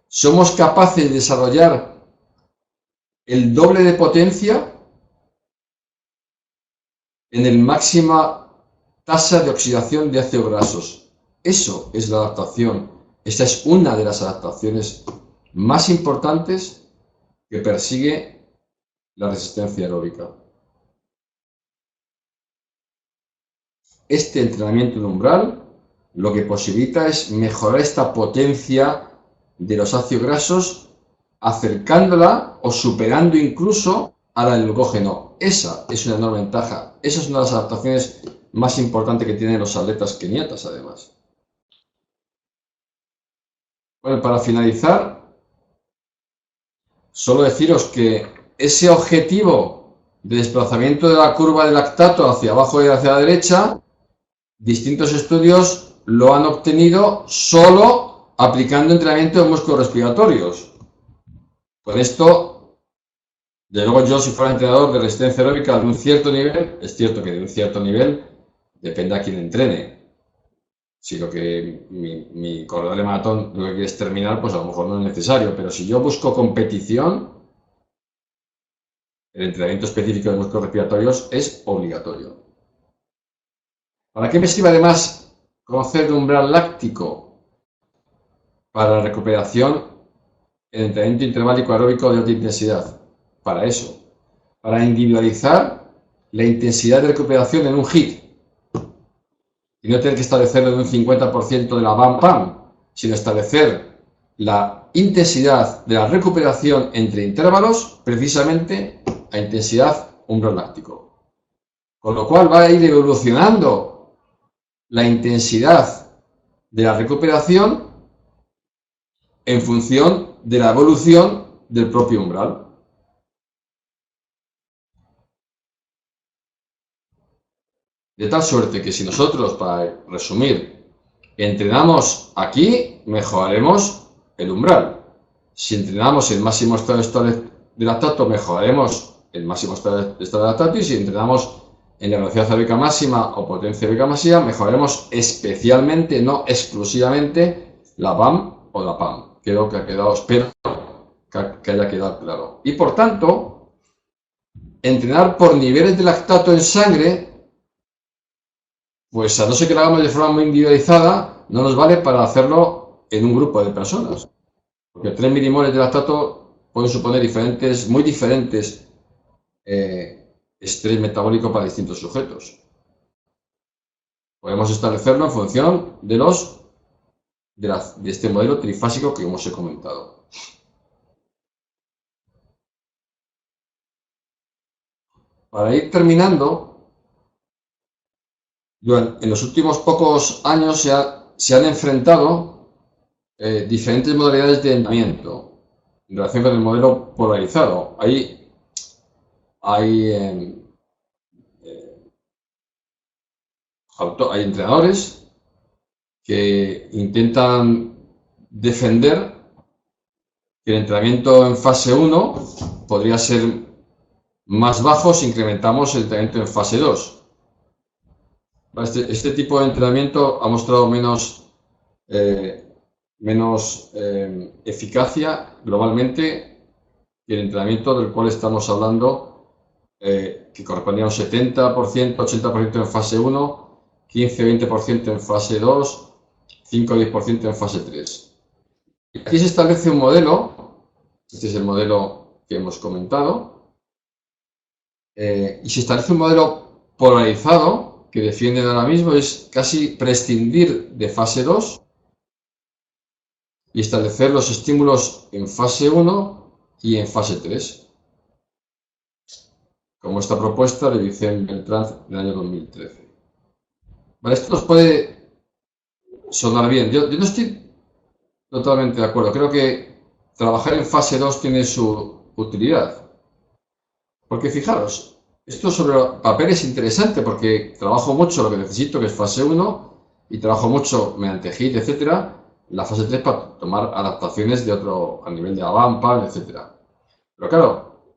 Somos capaces de desarrollar el doble de potencia en el máxima tasa de oxidación de ácidos grasos. Eso es la adaptación. Esta es una de las adaptaciones más importantes que persigue la resistencia aeróbica. Este entrenamiento en umbral lo que posibilita es mejorar esta potencia de los ácidos grasos, acercándola o superando incluso a la del glucógeno. Esa es una enorme ventaja. Esa es una de las adaptaciones más importantes que tienen los atletas keniatas, además. Bueno, para finalizar, solo deciros que ese objetivo de desplazamiento de la curva de lactato hacia abajo y hacia la derecha, distintos estudios lo han obtenido solo aplicando entrenamiento de músculos respiratorios. Con esto, de luego yo si fuera entrenador de resistencia aeróbica de un cierto nivel, es cierto que de un cierto nivel depende a quién entrene. Si lo que mi corredor de maratón lo que quiere es terminar, pues a lo mejor no es necesario, pero si yo busco competición, el entrenamiento específico de músculos respiratorios es obligatorio. ¿Para qué me sirve además conocer el umbral láctico? Para la recuperación en entrenamiento interválico aeróbico de alta intensidad. Para eso. Para individualizar la intensidad de recuperación en un HIIT. Y no tener que establecerlo en un 50% de la BAM-PAM, sino establecer la intensidad de la recuperación entre intervalos precisamente a intensidad umbral láctico. Con lo cual va a ir evolucionando la intensidad de la recuperación en función de la evolución del propio umbral. De tal suerte que si nosotros, para resumir, entrenamos aquí, mejoraremos el umbral. Si entrenamos el máximo estado de lactato, mejoraremos el máximo estado de lactato. Y si entrenamos en la velocidad aeróbica máxima o potencia aeróbica máxima, mejoraremos especialmente, no exclusivamente, la BAM o la PAM. Creo que ha quedado, espero que haya quedado claro. Y por tanto, entrenar por niveles de lactato en sangre, pues a no ser que lo hagamos de forma muy individualizada, no nos vale para hacerlo en un grupo de personas. Porque 3 milimoles de lactato pueden suponer muy diferentes estrés metabólico para distintos sujetos. Podemos establecerlo en función de este modelo trifásico que hemos comentado. Para ir terminando, en los últimos pocos años se han enfrentado diferentes modalidades de entrenamiento en relación con el modelo polarizado. Hay entrenadores que intentan defender que el entrenamiento en fase 1 podría ser más bajo si incrementamos el entrenamiento en fase 2. Este tipo de entrenamiento ha mostrado menos eficacia globalmente que el entrenamiento del cual estamos hablando, que correspondía a un 70%, 80% en fase 1, 15-20% en fase 2, 5-10% en fase 3. Aquí se establece un modelo, este es el modelo que hemos comentado, y se establece un modelo polarizado que defienden ahora mismo es casi prescindir de fase 2 y establecer los estímulos en fase 1 y en fase 3, como esta propuesta de Vicente Beltrán del año 2013. Vale, esto nos puede sonar bien. Yo no estoy totalmente de acuerdo. Creo que trabajar en fase 2 tiene su utilidad. Porque fijaros, esto sobre papel es interesante porque trabajo mucho lo que necesito, que es fase 1, y trabajo mucho mediante HIIT, etcétera, la fase 3 para tomar adaptaciones de otro, a nivel de AVAMPA, etcétera. Pero claro,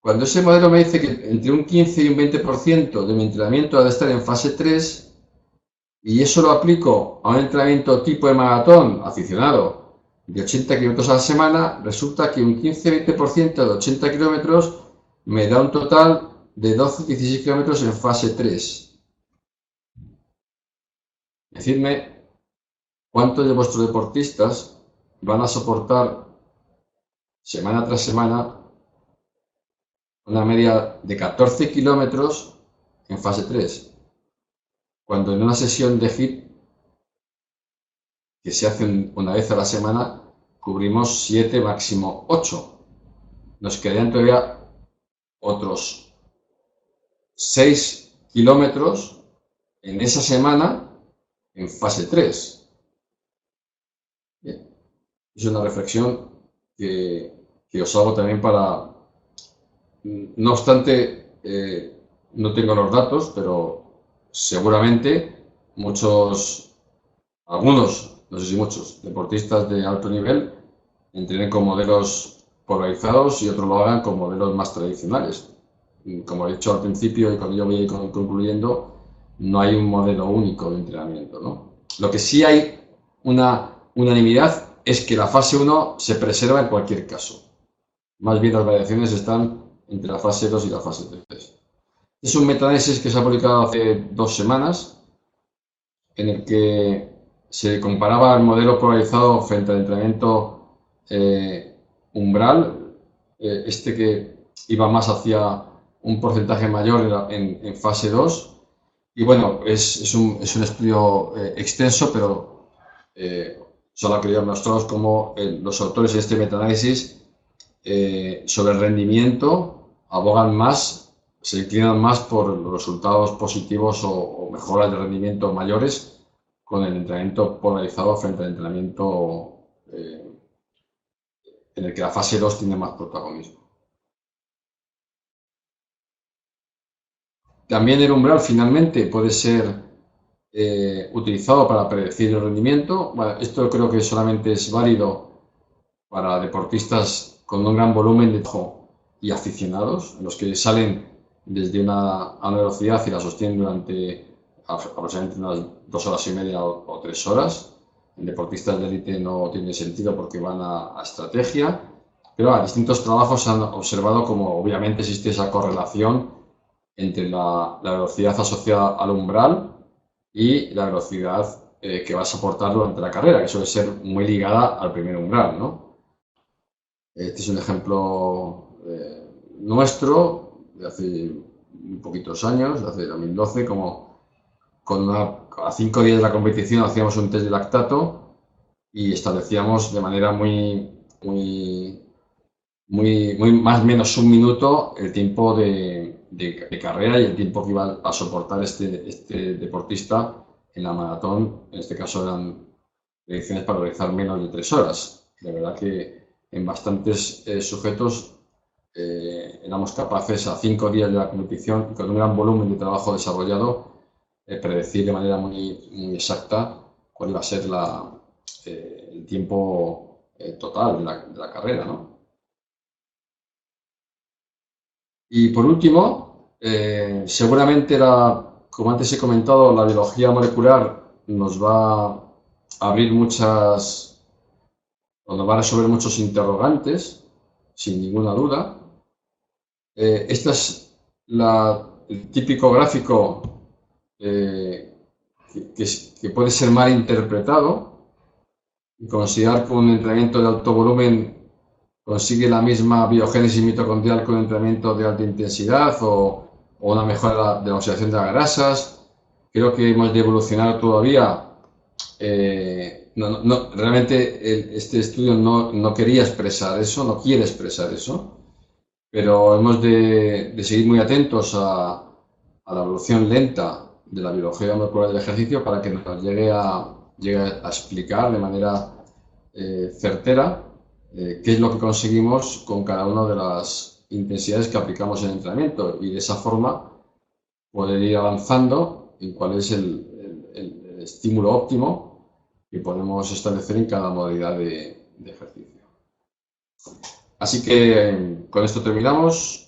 cuando ese modelo me dice que entre un 15 y un 20% de mi entrenamiento ha de estar en fase 3, y eso lo aplico a un entrenamiento tipo de maratón aficionado de 80 kilómetros a la semana, resulta que un 15-20% de 80 kilómetros me da un total de 12-16 kilómetros en fase 3. Decidme cuántos de vuestros deportistas van a soportar semana tras semana una media de 14 kilómetros en fase 3, cuando en una sesión de HIIT que se hace una vez a la semana cubrimos 7, máximo 8. Nos quedarían todavía otros 6 kilómetros en esa semana en fase 3. Bien. Es una reflexión que os hago también para... No obstante, no tengo los datos, pero seguramente algunos, no sé si muchos, deportistas de alto nivel entrenen con modelos polarizados y otros lo hagan con modelos más tradicionales. Como he dicho al principio y cuando yo voy concluyendo, no hay un modelo único de entrenamiento, ¿no? Lo que sí hay una unanimidad es que la fase 1 se preserva en cualquier caso. Más bien las variaciones están entre la fase 2 y la fase 3. Es un metaanálisis que se ha publicado hace 2 semanas, en el que se comparaba el modelo polarizado frente al entrenamiento umbral, este que iba más hacia un porcentaje mayor en fase 2. Y bueno, es un estudio extenso, pero solo quería mostraros cómo los autores de este metaanálisis sobre el rendimiento abogan más, se inclinan más por los resultados positivos o mejoras de rendimiento mayores con el entrenamiento polarizado frente al entrenamiento en el que la fase 2 tiene más protagonismo. También el umbral finalmente puede ser utilizado para predecir el rendimiento. Bueno, esto creo que solamente es válido para deportistas con un gran volumen de trabajo y aficionados, los que salen desde a una velocidad y la sostienen durante aproximadamente unas 2 horas y media o 3 horas. En deportistas de élite no tiene sentido porque van a estrategia, pero distintos trabajos han observado como obviamente existe esa correlación entre la velocidad asociada al umbral y la velocidad que vas a aportar durante la carrera, que suele ser muy ligada al primer umbral, ¿no? Este es un ejemplo nuestro de hace muy poquitos años, de hace 2012, como a 5 días de la competición hacíamos un test de lactato y establecíamos de manera más o menos un minuto el tiempo de carrera y el tiempo que iba a soportar este deportista en la maratón. En este caso eran predicciones para realizar menos de 3 horas. La verdad que en bastantes sujetos éramos capaces a 5 días de la competición y con un gran volumen de trabajo desarrollado predecir de manera muy exacta cuál iba a ser el tiempo total de la carrera, ¿no? Y por último, seguramente como antes he comentado, la biología molecular nos va a abrir nos va a resolver muchos interrogantes, sin ninguna duda. Este es el típico gráfico que puede ser mal interpretado y considerar que un entrenamiento de alto volumen consigue la misma biogénesis mitocondrial que un entrenamiento de alta intensidad o una mejora de la oxidación de las grasas. creo que hemos de evolucionar todavía. Realmente este estudio no quería expresar eso, no quiere expresar eso, pero hemos de seguir muy atentos a la evolución lenta de la biología molecular del ejercicio para que nos llegue a explicar de manera certera qué es lo que conseguimos con cada una de las intensidades que aplicamos en el entrenamiento y de esa forma poder ir avanzando en cuál es el estímulo óptimo que podemos establecer en cada modalidad de ejercicio. Así que con esto terminamos.